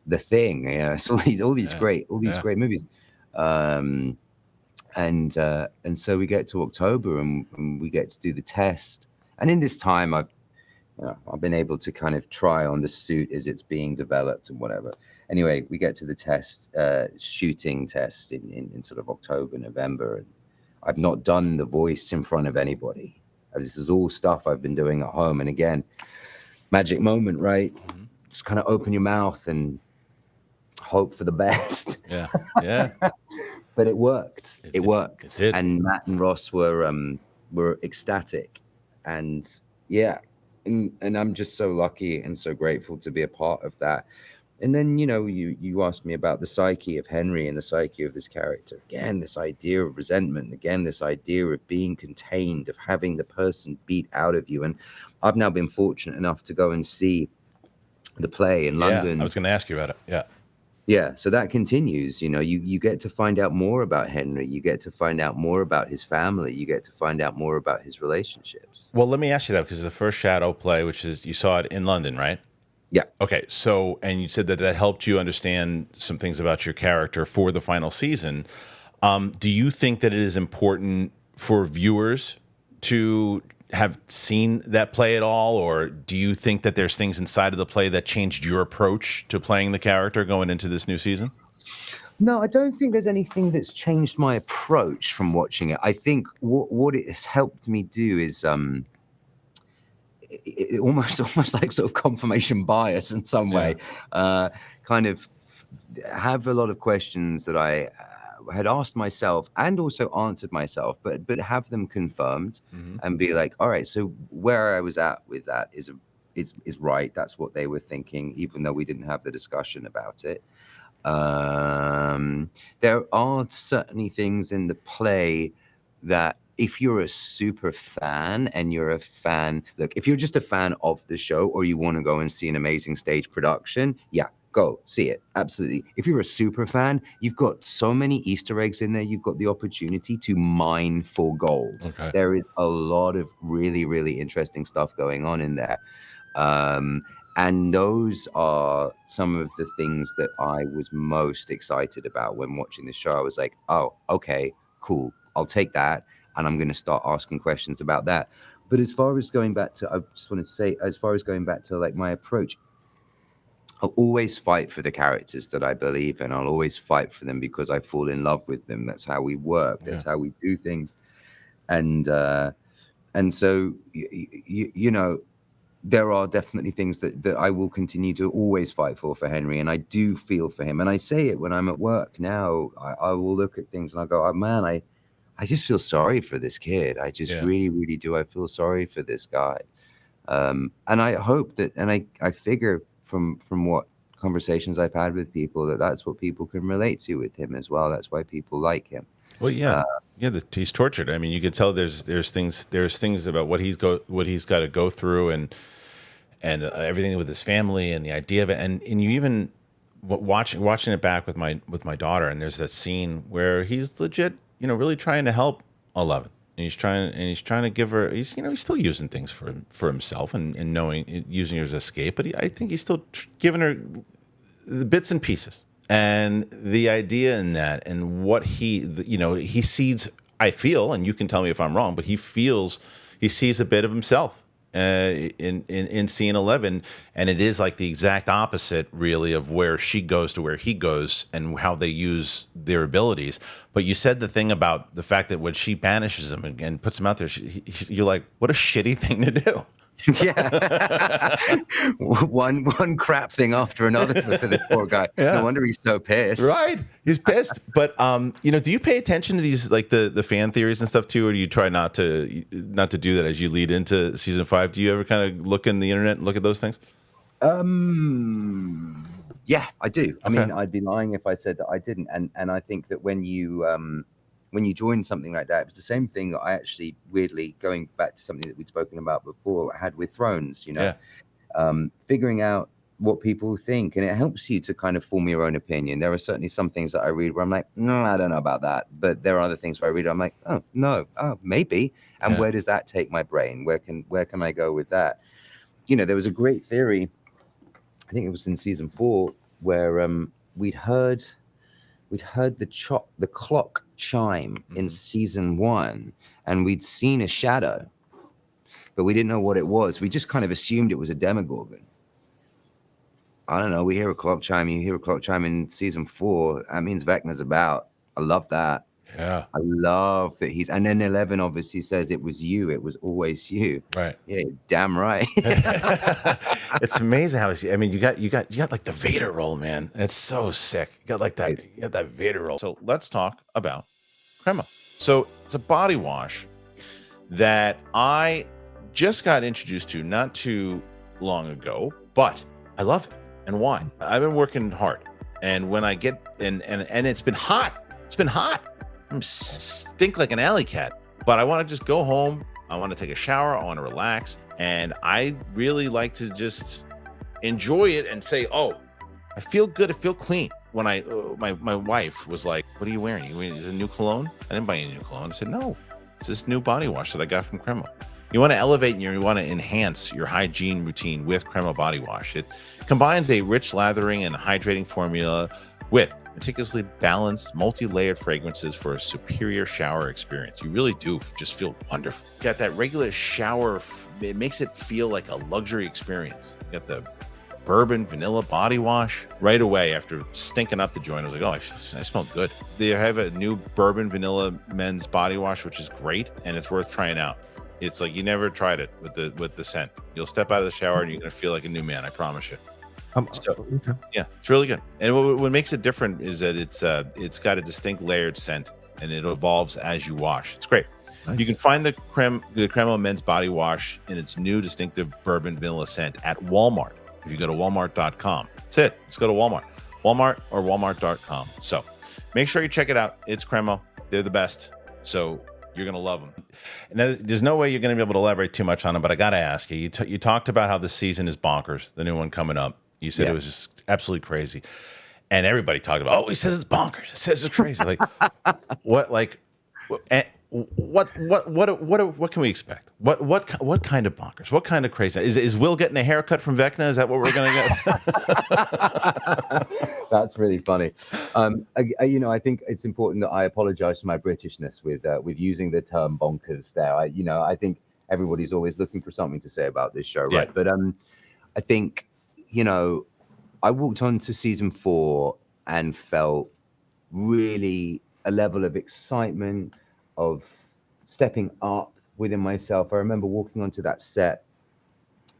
The Thing, so all these great movies. And so we get to October and we get to do the test. And in this time, I've been able to kind of try on the suit as it's being developed and whatever. Anyway, we get to the test, shooting test in sort of October, November, and I've not done the voice in front of anybody. This is all stuff I've been doing at home. And again, magic moment, right? Mm-hmm. Just kind of open your mouth and hope for the best. Yeah, yeah. But it worked. It worked. It did. And Matt and Ross were ecstatic. And yeah, and I'm just so lucky and so grateful to be a part of that. And then, you asked me about the psyche of Henry and the psyche of this character. Again, this idea of resentment. Again, this idea of being contained, of having the person beat out of you. And I've now been fortunate enough to go and see the play in London. I was going to ask you about it. Yeah. Yeah, so that continues. You get to find out more about Henry. You get to find out more about his family. You get to find out more about his relationships. Well, let me ask you that, because the first Shadow play, which is, you saw it in London, right? Yeah. Okay. So, and you said that helped you understand some things about your character for the final season. Do you think that it is important for viewers to have seen that play at all, or do you think that there's things inside of the play that changed your approach to playing the character going into this new season? No, I don't think there's anything that's changed my approach from watching it. I think what it has helped me do is it almost like sort of confirmation bias in some way. Kind of have a lot of questions that I had asked myself and also answered myself, but have them confirmed and be like, all right, so where I was at with that is right. That's what they were thinking, even though we didn't have the discussion about it. There are certainly things in the play that, if you're a super fan and you're a fan, look, if you're just a fan of the show or you want to go and see an amazing stage production, yeah, go see it. Absolutely. If you're a super fan, you've got so many Easter eggs in there. You've got the opportunity to mine for gold. Okay. There is a lot of really, really interesting stuff going on in there. And those are some of the things that I was most excited about when watching the show. I was like, oh, okay, cool. I'll take that. And I'm going to start asking questions about that. But as far as going back to, I just want to say, as far as going back to like my approach, I'll always fight for the characters that I believe in. I'll always fight for them because I fall in love with them. That's how we work. That's how we do things. And so, there are definitely things that I will continue to always fight for Henry. And I do feel for him. And I say it when I'm at work now. I will look at things and I go, oh, man, I just feel sorry for this kid. I just really, really do. I feel sorry for this guy. And I hope that, and I figure from what conversations I've had with people, that's what people can relate to with him as well. That's why people like him. Well, he's tortured. I mean, you can tell there's things about what he's got to go through, and everything with his family and the idea of it, and you even watching it back with my daughter, and there's that scene where he's legit, really trying to help 11. And he's trying to give her. He's still using things for himself and using her as escape. But I think he's still giving her the bits and pieces. And the idea in that, and what he sees, I feel, and you can tell me if I'm wrong, but he sees a bit of himself in scene 11, and it is like the exact opposite, really, of where she goes to where he goes and how they use their abilities. But you said the thing about the fact that when she banishes him and puts him out there, you're like, what a shitty thing to do. Yeah. one crap thing after another for this poor guy. No wonder he's so pissed. Right. He's pissed. But do you pay attention to these, like the fan theories and stuff too, or do you try not to do that as you lead into season 5? Do you ever kind of look in the internet and look at those things? Yeah, I do. I mean, I'd be lying if I said that I didn't. And I think that when you join something like that, it's the same thing that I actually, weirdly, going back to something that we'd spoken about before, had with Thrones, figuring out what people think. And it helps you to kind of form your own opinion. There are certainly some things that I read where I'm like, no, I don't know about that. But there are other things where I read, I'm like, oh, no, maybe. And where does that take my brain? Where can I go with that? There was a great theory, I think it was in season 4, where we'd heard we'd heard the clock chime in season 1, and we'd seen a shadow, but we didn't know what it was. We just kind of assumed it was a Demogorgon. I don't know. We hear a clock chime. You hear a clock chime in season 4. That means Vecna's about. I love that. Yeah. I love that he's. And then 11 obviously says it was you. It was always you. Right. Yeah, damn right. It's amazing how. I mean, you got like the Vader role, man. It's so sick. You got like that. Right. You got that Vader role. So let's talk about CAMEO. So it's a body wash that I just got introduced to not too long ago, but I love it. And why? I've been working hard, and when I get and it's been hot. It's been hot. I'm stink like an alley cat, but I want to just go home. I want to take a shower. I want to relax, and I really like to just enjoy it and say, "Oh, I feel good. I feel clean." When my wife was like, "What are you wearing? Is it a new cologne?" I didn't buy any new cologne. I said, "No, it's this new body wash that I got from CAMEO." You want to elevate and you want to enhance your hygiene routine with CAMEO body wash. It combines a rich lathering and hydrating formula with meticulously balanced, multi-layered fragrances for a superior shower experience. You really do just feel wonderful. You got that regular shower, it makes it feel like a luxury experience. You got the bourbon vanilla body wash right away after stinking up the joint. I was like, oh, I smell good. They have a new bourbon vanilla men's body wash, which is great, and it's worth trying out. It's like you never tried it with the scent. You'll step out of the shower and you're gonna feel like a new man. I promise you. Okay. Yeah, it's really good. And what makes it different is that it's got a distinct layered scent, and it evolves as you wash. It's great. Nice. You can find the CAMEO men's body wash in its new distinctive bourbon vanilla scent at Walmart. If you go to walmart.com, that's it. Just go to Walmart or walmart.com. So make sure you check it out. It's CAMEO. They're the best. So you're going to love them. Now, there's no way you're going to be able to elaborate too much on them, but I got to ask you. You talked about how the season is bonkers, the new one coming up. You said It was just absolutely crazy. And everybody talked about, he says it's bonkers. It says it's crazy. Like, what can we expect? What kind of bonkers? What kind of crazy? Is Will getting a haircut from Vecna? Is that what we're going to get? That's really funny. I think it's important that I apologize for my Britishness with using the term bonkers there. I think everybody's always looking for something to say about this show, right? But I think, I walked on to season 4 and felt really a level of excitement, of stepping up within myself. I remember walking onto that set,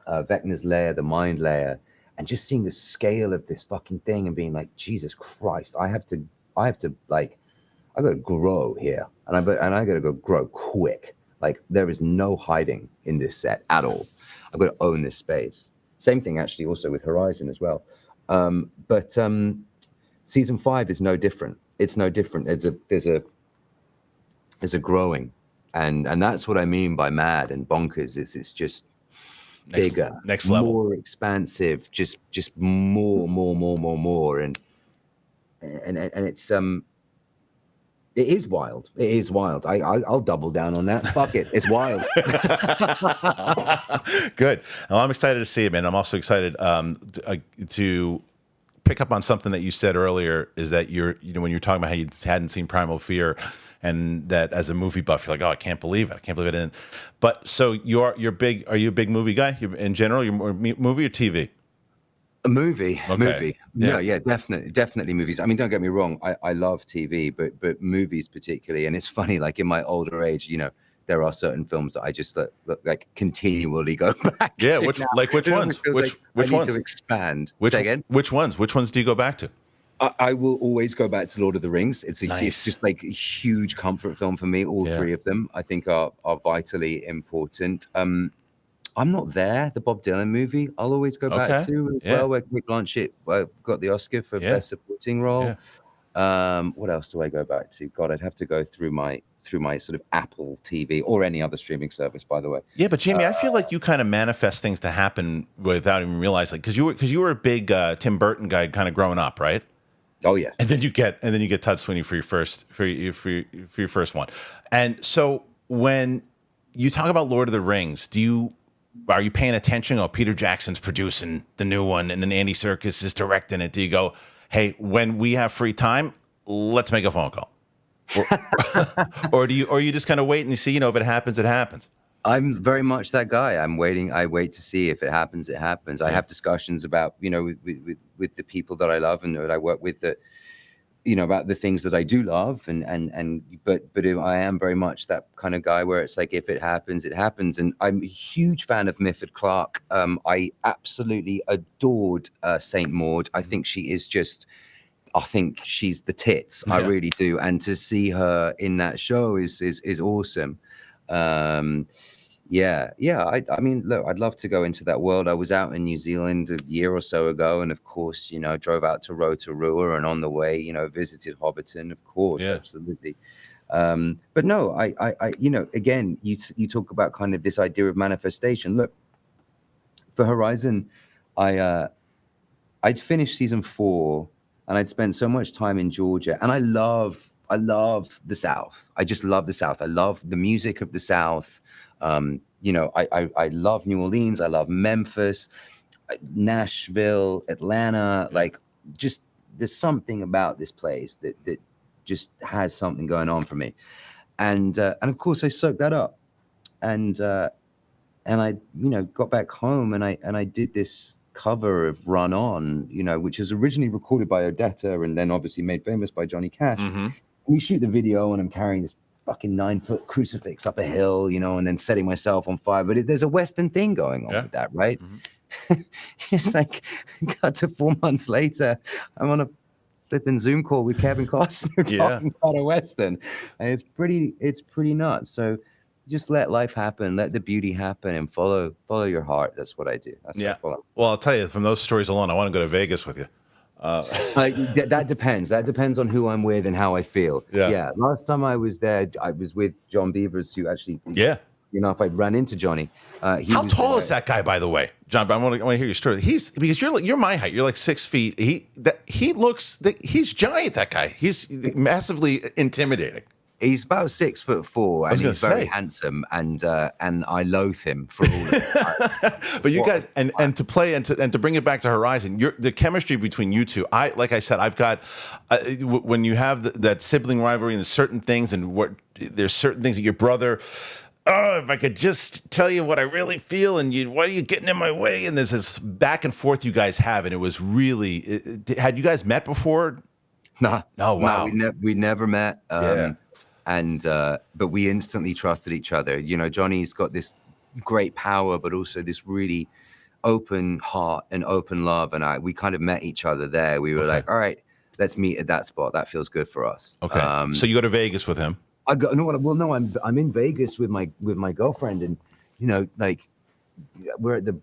Vecna's lair, the mind layer, and just seeing the scale of this fucking thing and being like, Jesus Christ, I got to grow here, and I got to go grow quick. Like, there is no hiding in this set at all. I've got to own this space. Same thing actually also with Horizon as well. But season 5 is no different. It's no different. There's a growing, and that's what I mean by mad and bonkers. Is it's just bigger, next level, more expansive, just more, and it's it is wild. It is wild. I'll double down on that. Fuck it. It's wild. Good. Well, I'm excited to see it, man. I'm also excited to pick up on something that you said earlier, is that when you're talking about how you hadn't seen Primal Fear, and that as a movie buff, you're like, oh, I can't believe it. I can't believe it didn't. But so you're big. Are you a big movie guy in general? You're more movie or TV? A movie, Okay. movie. Yeah. No, definitely movies. I mean, don't get me wrong. I love TV, but movies particularly. And it's funny, like in my older age, there are certain films that I just look like continually go back. Yeah, to which now. ones? Which I need ones? to expand. Say again? Which ones? Which ones do you go back to? I will always go back to Lord of the Rings. It's Nice. just like a huge comfort film for me. All three of them, I think, are vitally important. I'm not there. The Bob Dylan movie, I'll always go back to as well, where Cate Blanchett got the Oscar for Best Supporting Role. Yeah. What else do I go back to? God, I'd have to go through my sort of Apple TV or any other streaming service, by the way. Yeah, but Jamie, I feel like you kind of manifest things to happen without even realizing, because you were a big Tim Burton guy kind of growing up, right? Oh yeah. And then you get Todd Sweeney for your first one. And so when you talk about Lord of the Rings, are you paying attention? Oh, Peter Jackson's producing the new one, and then Andy Serkis is directing it. Do you go, hey, when we have free time, let's make a phone call, or, or you just kind of wait and you see, if it happens, it happens. I'm very much that guy. I'm waiting. I wait to see if it happens. It happens. I have discussions about, with the people that I love and that I work with, that, about the things that I do love, but I am very much that kind of guy where it's like, if it happens, it happens. And I'm a huge fan of Mifford Clark. I absolutely adored Saint Maud. I think she's the tits. I really do. And to see her in that show is awesome. I mean, look, I'd love to go into that world. I was out in New Zealand a year or so ago, and of course, drove out to Rotorua, and on the way, visited Hobbiton, of course, absolutely. But no, I again, you talk about kind of this idea of manifestation. Look, for Horizon, I'd finished season 4, and I'd spent so much time in Georgia, and I love the South. I just love the South. I love the music of the South. I love New Orleans. I love Memphis, Nashville, Atlanta. Like, just there's something about this place that just has something going on for me. And of course I soaked that up, and I got back home, and I did this cover of Run On, which was originally recorded by Odetta and then obviously made famous by Johnny Cash. Mm-hmm. We shoot the video, and I'm carrying this fucking 9-foot crucifix up a hill, and then setting myself on fire. But there's a Western thing going on with that, right? Mm-hmm. It's like, got to 4 months later, I'm on a flipping Zoom call with Kevin Costner talking about a Western. And it's pretty nuts. So just let life happen, let the beauty happen, and follow your heart. That's what I do. Well, I'll tell you, from those stories alone, I want to go to Vegas with you. That depends. That depends on who I'm with and how I feel. Yeah. Last time I was there, I was with John Beavers, who actually, if I'd run into Johnny, how tall is that guy, by the way, John? I want to hear your story. Because you're my height. You're like 6 feet. He's giant. That guy. He's massively intimidating. He's about 6'4", and he's very handsome, and I loathe him for all of it. But you guys, and to play and to bring it back to Horizon, the chemistry between you two. Like I said, I've got when you have that sibling rivalry and certain things, and there's certain things that your brother. Oh, if I could just tell you what I really feel, and why are you getting in my way? And there's this back and forth you guys have, and it was really. Had you guys met before? No. Oh, wow. No, we never met. But we instantly trusted each other. Johnny's got this great power, but also this really open heart and open love. And we kind of met each other there. We were like, all right, let's meet at that spot. That feels good for us. Okay. So you go to Vegas with him? I'm in Vegas with my girlfriend, and we're at the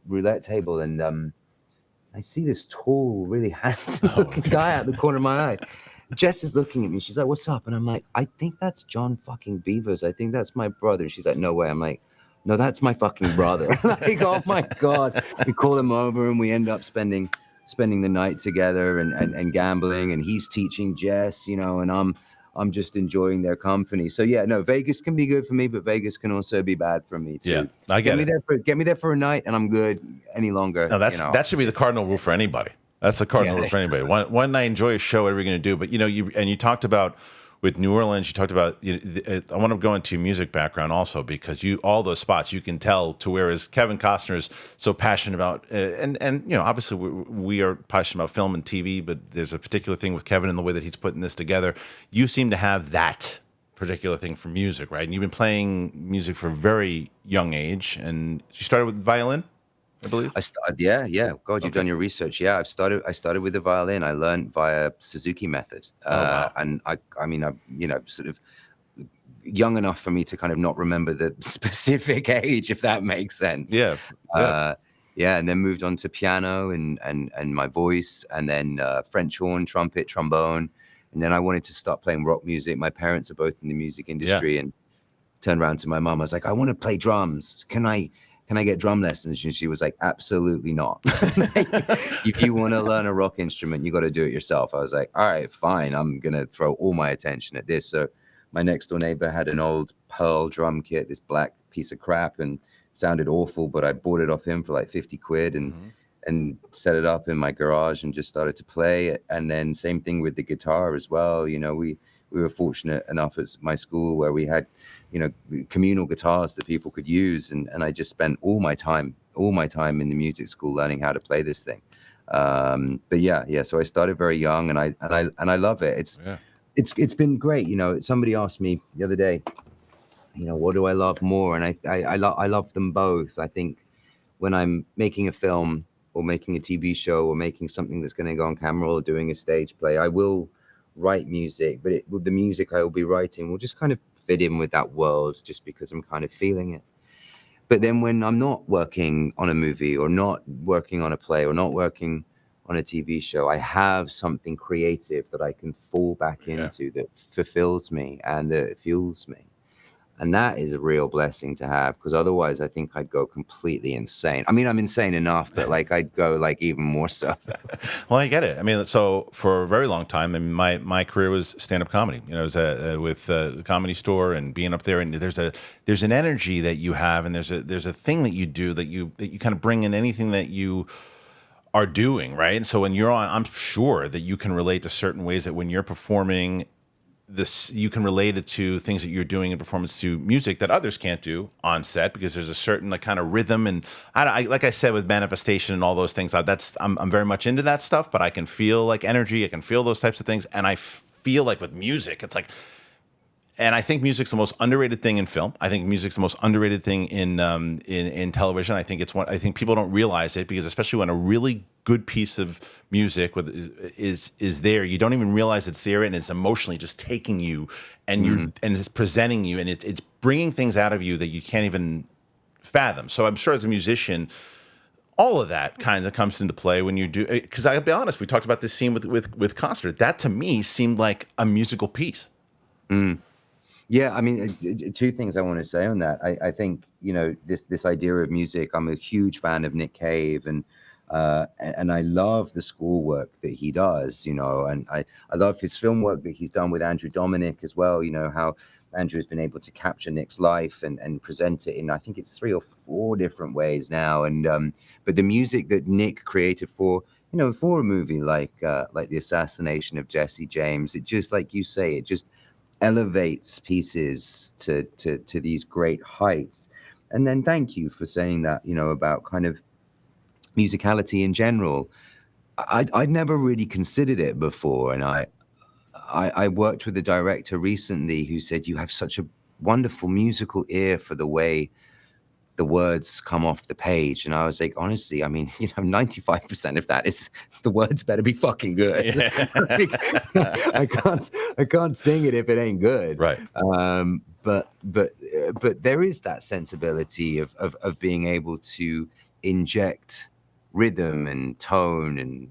roulette table, and I see this tall, really handsome looking guy out the corner of my eye. Jess is looking at me. She's like, "What's up?" And I'm like, "I think that's John fucking Beavers. I think that's my brother." And she's like, "No way." I'm like, "No, that's my fucking brother." Like, oh my God. We call him over, and we end up spending the night together and gambling. And he's teaching Jess, and I'm just enjoying their company. So yeah, no, Vegas can be good for me, but Vegas can also be bad for me too. Yeah, I get it. Get me there for a night, and I'm good any longer. No, that should be the cardinal rule for anybody. That's the cardinal rule for anybody. One night, enjoy a show, whatever you're going to do. But you talked about with New Orleans. You talked about. I want to go into your music background also, because all those spots you can tell to whereas Kevin Costner is so passionate about, and obviously we are passionate about film and TV, but there's a particular thing with Kevin in the way that he's putting this together. You seem to have that particular thing for music, right? And you've been playing music for a very young age, and you started with violin, I believe. I started, yeah. God, you've done your research. Yeah, I started with the violin. I learned via Suzuki method, wow. and I mean, sort of young enough for me to kind of not remember the specific age, if that makes sense. Yeah. And then moved on to piano and my voice, and then French horn, trumpet, trombone, and then I wanted to start playing rock music. My parents are both in the music industry, and turned around to my mom. I was like, I want to play drums. Can I get drum lessons? And she was like, absolutely not. If you want to learn a rock instrument, you got to do it yourself. I was like, all right, fine. I'm going to throw all my attention at this. So my next door neighbor had an old Pearl drum kit, this black piece of crap, and sounded awful, but I bought it off him for like 50 quid. And and set it up in my garage and just started to play. And then same thing with the guitar as well. You know, we were fortunate enough at my school where we had, you know, communal guitars that people could use. And I just spent all my time in the music school learning how to play this thing. But yeah. So I started very young, and I love it. It's been great. You know, somebody asked me the other day, you know, what do I love more? And I love them both. I think when I'm making a film or making a TV show or making something that's going to go on camera or doing a stage play, I will write music, but the music I will be writing will just kind of fit in with that world just because I'm kind of feeling it. But then when I'm not working on a movie or not working on a play or not working on a TV show, I have something creative that I can fall back into that fulfills me and that fuels me. And that is a real blessing to have, because otherwise I think I'd go completely insane. I mean, I'm insane enough, but like I'd go like even more so. Well, I get it. I mean, so for a very long time, I mean, my career was stand-up comedy. You know, it was with the Comedy Store and being up there. And there's an energy that you have, and there's a thing that you do that you kind of bring in anything that you are doing, right? And so when you're on, I'm sure that you can relate to certain ways that when you're performing this, you can relate it to things that you're doing in performance to music that others can't do on set, because there's a certain like kind of rhythm. And I like I said, with manifestation and all those things, I'm very much into that stuff, but I can feel like energy. I can feel those types of things. And I feel like with music, it's like, and I think music's the most underrated thing in film. I think music's the most underrated thing in television. I think people don't realize it, because especially when a really good piece of music is there, you don't even realize it's there, and it's emotionally just taking you, and and it's presenting you, and it's bringing things out of you that you can't even fathom. So I'm sure as a musician, all of that kind of comes into play when you do. Because I'll be honest, we talked about this scene with Costner. That to me seemed like a musical piece. Yeah, I mean, two things I want to say on that. I think, you know, this idea of music. I'm a huge fan of Nick Cave, and I love the score work that he does. You know, and I love his film work that he's done with Andrew Dominic as well. You know, how Andrew has been able to capture Nick's life and present it in, I think it's 3 or 4 different ways now. And but the music that Nick created for, you know, for a movie like the assassination of Jesse James, it just, like you say, it just elevates pieces to these great heights. And then thank you for saying that, you know, about kind of musicality in general. I'd never really considered it before, and I worked with a director recently who said, you have such a wonderful musical ear for the way the words come off the page. And I was like, honestly, I mean, you know, 95% of that is the words better be fucking good. Yeah. I can't sing it if it ain't good. Right. But there is that sensibility of being able to inject rhythm and tone and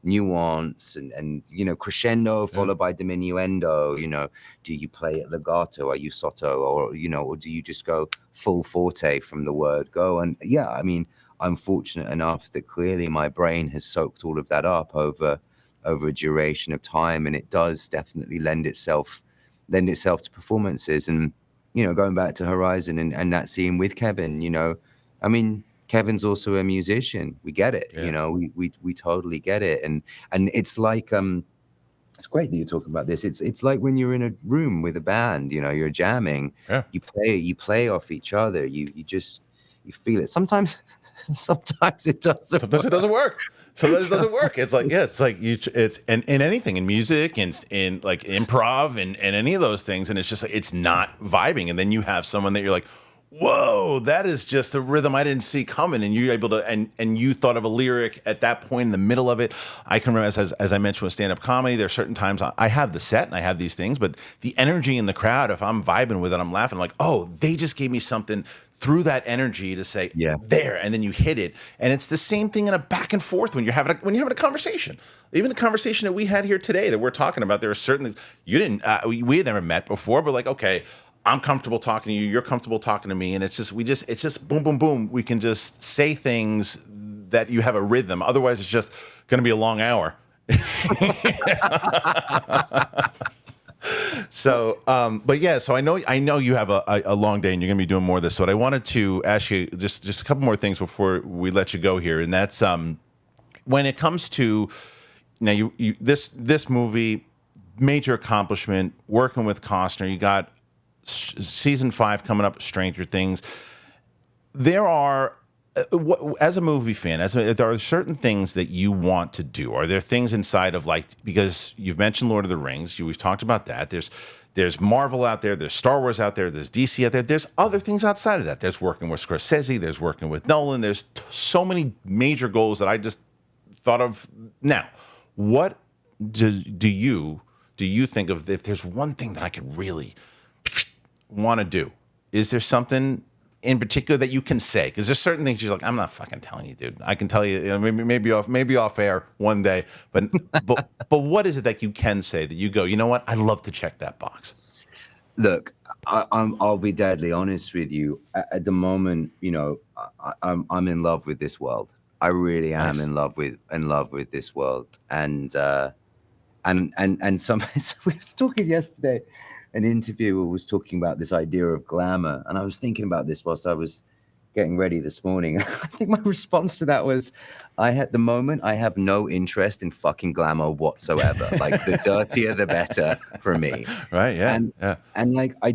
nuance and you know, crescendo followed by diminuendo. You know, do you play it legato? Are you sotto? Or, you know, or do you just go full forte from the word go? And yeah, I mean, I'm fortunate enough that clearly my brain has soaked all of that up over a duration of time, and it does definitely lend itself to performances. And, you know, going back to Horizon and that scene with Kevin, you know, I mean, Kevin's also a musician. We get it. You know, we totally get it. And it's like, it's great that you're talking about this. It's like when you're in a room with a band, you know, you're jamming, you play off each other. You feel it. Sometimes it doesn't. Sometimes it doesn't work. Sometimes it doesn't work. It's like, it's in anything, in music, in like improv and any of those things. And it's just like, it's not vibing. And then you have someone that you're like, whoa, that is just a rhythm I didn't see coming. And you're able to, and you thought of a lyric at that point in the middle of it. I can remember, as I mentioned with stand-up comedy, there are certain times I have the set and I have these things, but the energy in the crowd, if I'm vibing with it, I'm laughing, I'm like, oh, they just gave me something through that energy to say, there, and then you hit it. And it's the same thing in a back and forth when you're having a conversation. Even the conversation that we had here today that we're talking about, there are certain things you didn't, we had never met before, but like, okay, I'm comfortable talking to you, you're comfortable talking to me, and it's just boom, boom, boom. We can just say things that you have a rhythm. Otherwise, it's just going to be a long hour. So, but yeah, so I know you have a long day and you're going to be doing more of this. So I wanted to ask you just a couple more things before we let you go here, and that's when it comes to now, this movie, major accomplishment, working with Costner. You got season 5 coming up, Stranger Things. There are, as a movie fan, there are certain things that you want to do. Are there things inside of, like, because you've mentioned Lord of the Rings, we've talked about that. There's Marvel out there, there's Star Wars out there, there's DC out there. There's other things outside of that. There's working with Scorsese, there's working with Nolan. There's so many major goals that I just thought of now. What do you think of, if there's one thing that I could really want to do? Is there something in particular that you can say? Because there's certain things you're like, I'm not fucking telling you, dude. I can tell you, maybe off air one day, but what is it that you can say that you go, you know what? I'd love to check that box. Look, I'll be deadly honest with you. At the moment, I'm in love with this world. I really am in love with this world. And some we were talking yesterday. An interviewer was talking about this idea of glamour, and I was thinking about this whilst I was getting ready this morning. I think my response to that was, at the moment, I have no interest in fucking glamour whatsoever. Like, the dirtier, the better for me. Right? Yeah. And like, I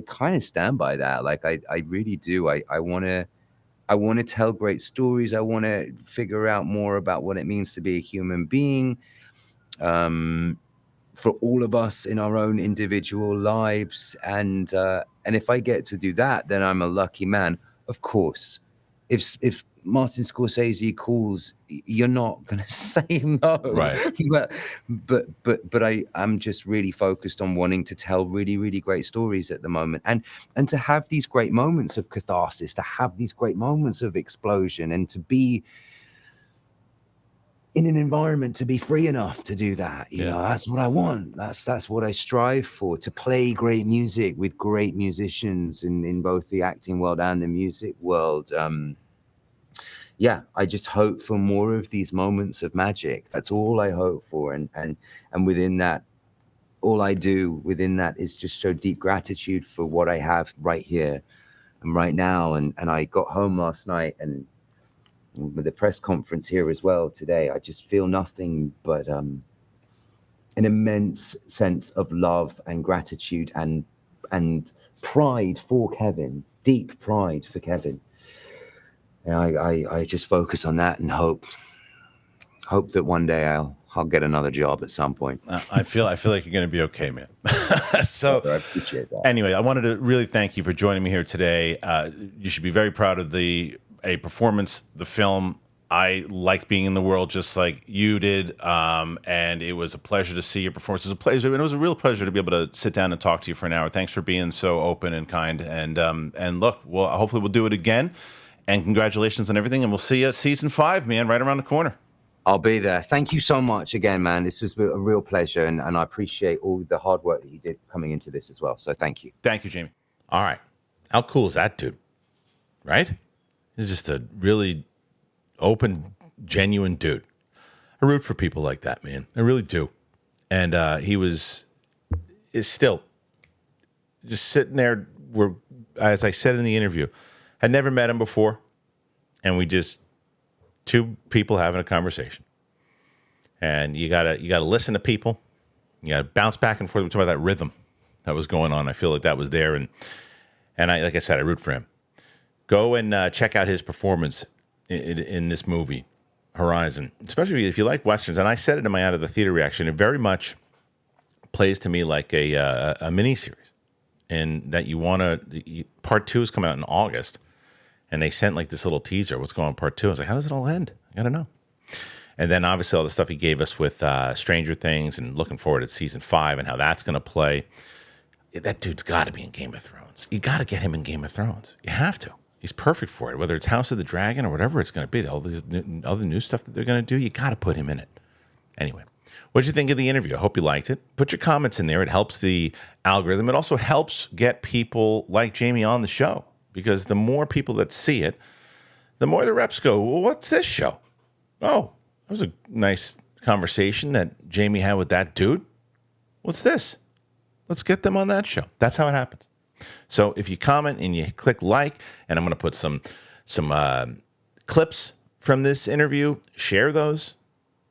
kind of stand by that. Like, I really do. I want to tell great stories. I want to figure out more about what it means to be a human being. For all of us in our own individual lives. And if I get to do that, then I'm a lucky man. Of course, if Martin Scorsese calls, you're not going to say no. Right. But I'm just really focused on wanting to tell really, really great stories at the moment. And to have these great moments of catharsis, to have these great moments of explosion, and to be in an environment to be free enough to do that. You know, that's what I want. That's what I strive for, to play great music with great musicians in both the acting world and the music world. I just hope for more of these moments of magic. That's all I hope for. And within that, all I do within that is just show deep gratitude for what I have right here and right now. And I got home last night, and with the press conference here as well today, I just feel nothing but an immense sense of love and gratitude and pride for Kevin, deep pride for Kevin. And I just focus on that and hope that one day I'll get another job at some point. I feel like you're going to be okay, man. So I appreciate that. Anyway, I wanted to really thank you for joining me here today. You should be very proud of a performance, the film. I liked being in the world just like you did, and it was a pleasure to see your performance. It was a pleasure, and it was a real pleasure to be able to sit down and talk to you for an hour. Thanks for being so open and kind. And look, hopefully we'll do it again. And congratulations on everything. And we'll see you at season 5, man, right around the corner. I'll be there. Thank you so much again, man. This was a real pleasure, and I appreciate all the hard work that you did coming into this as well. So thank you. Thank you, Jamie. All right. How cool is that dude? Right? He's just a really open, genuine dude. I root for people like that, man. I really do. And he is still just sitting there. As I said in the interview, had never met him before, and we just two people having a conversation. And you gotta listen to people. You gotta bounce back and forth. We're talking about that rhythm that was going on. I feel like that was there, and I, like I said, I root for him. Go and check out his performance in this movie, Horizon, especially if you like Westerns. And I said it in my Out of the Theater reaction. It very much plays to me like a miniseries, and that you want to. Part 2 is coming out in August, and they sent like this little teaser. What's going on in part 2? I was like, how does it all end? I got to know. And then obviously all the stuff he gave us with Stranger Things, and looking forward to season 5 and how that's going to play. That dude's got to be in Game of Thrones. You got to get him in Game of Thrones. You have to. He's perfect for it. Whether it's House of the Dragon or whatever it's going to be, all this other new stuff that they're going to do, you got to put him in it. Anyway, what did you think of the interview? I hope you liked it. Put your comments in there. It helps the algorithm. It also helps get people like Jamie on the show, because the more people that see it, the more the reps go, well, what's this show? Oh, that was a nice conversation that Jamie had with that dude. What's this? Let's get them on that show. That's how it happens. So if you comment and you click like, and I'm going to put some clips from this interview, share those.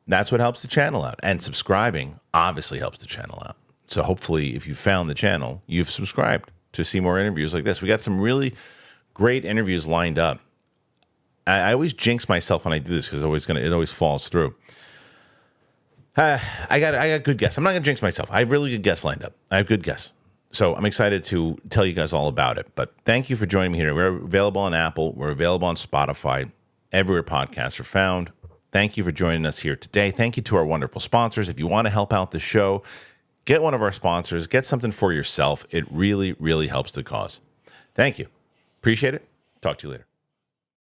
That's what helps the channel out. And subscribing obviously helps the channel out. So hopefully, if you found the channel, you've subscribed to see more interviews like this. We got some really great interviews lined up. I always jinx myself when I do this because it always falls through. I got good guests. I'm not gonna jinx myself. I have really good guests lined up. I have good guests. So I'm excited to tell you guys all about it. But thank you for joining me here. We're available on Apple. We're available on Spotify. Everywhere podcasts are found. Thank you for joining us here today. Thank you to our wonderful sponsors. If you want to help out the show, get one of our sponsors. Get something for yourself. It really, really helps the cause. Thank you. Appreciate it. Talk to you later.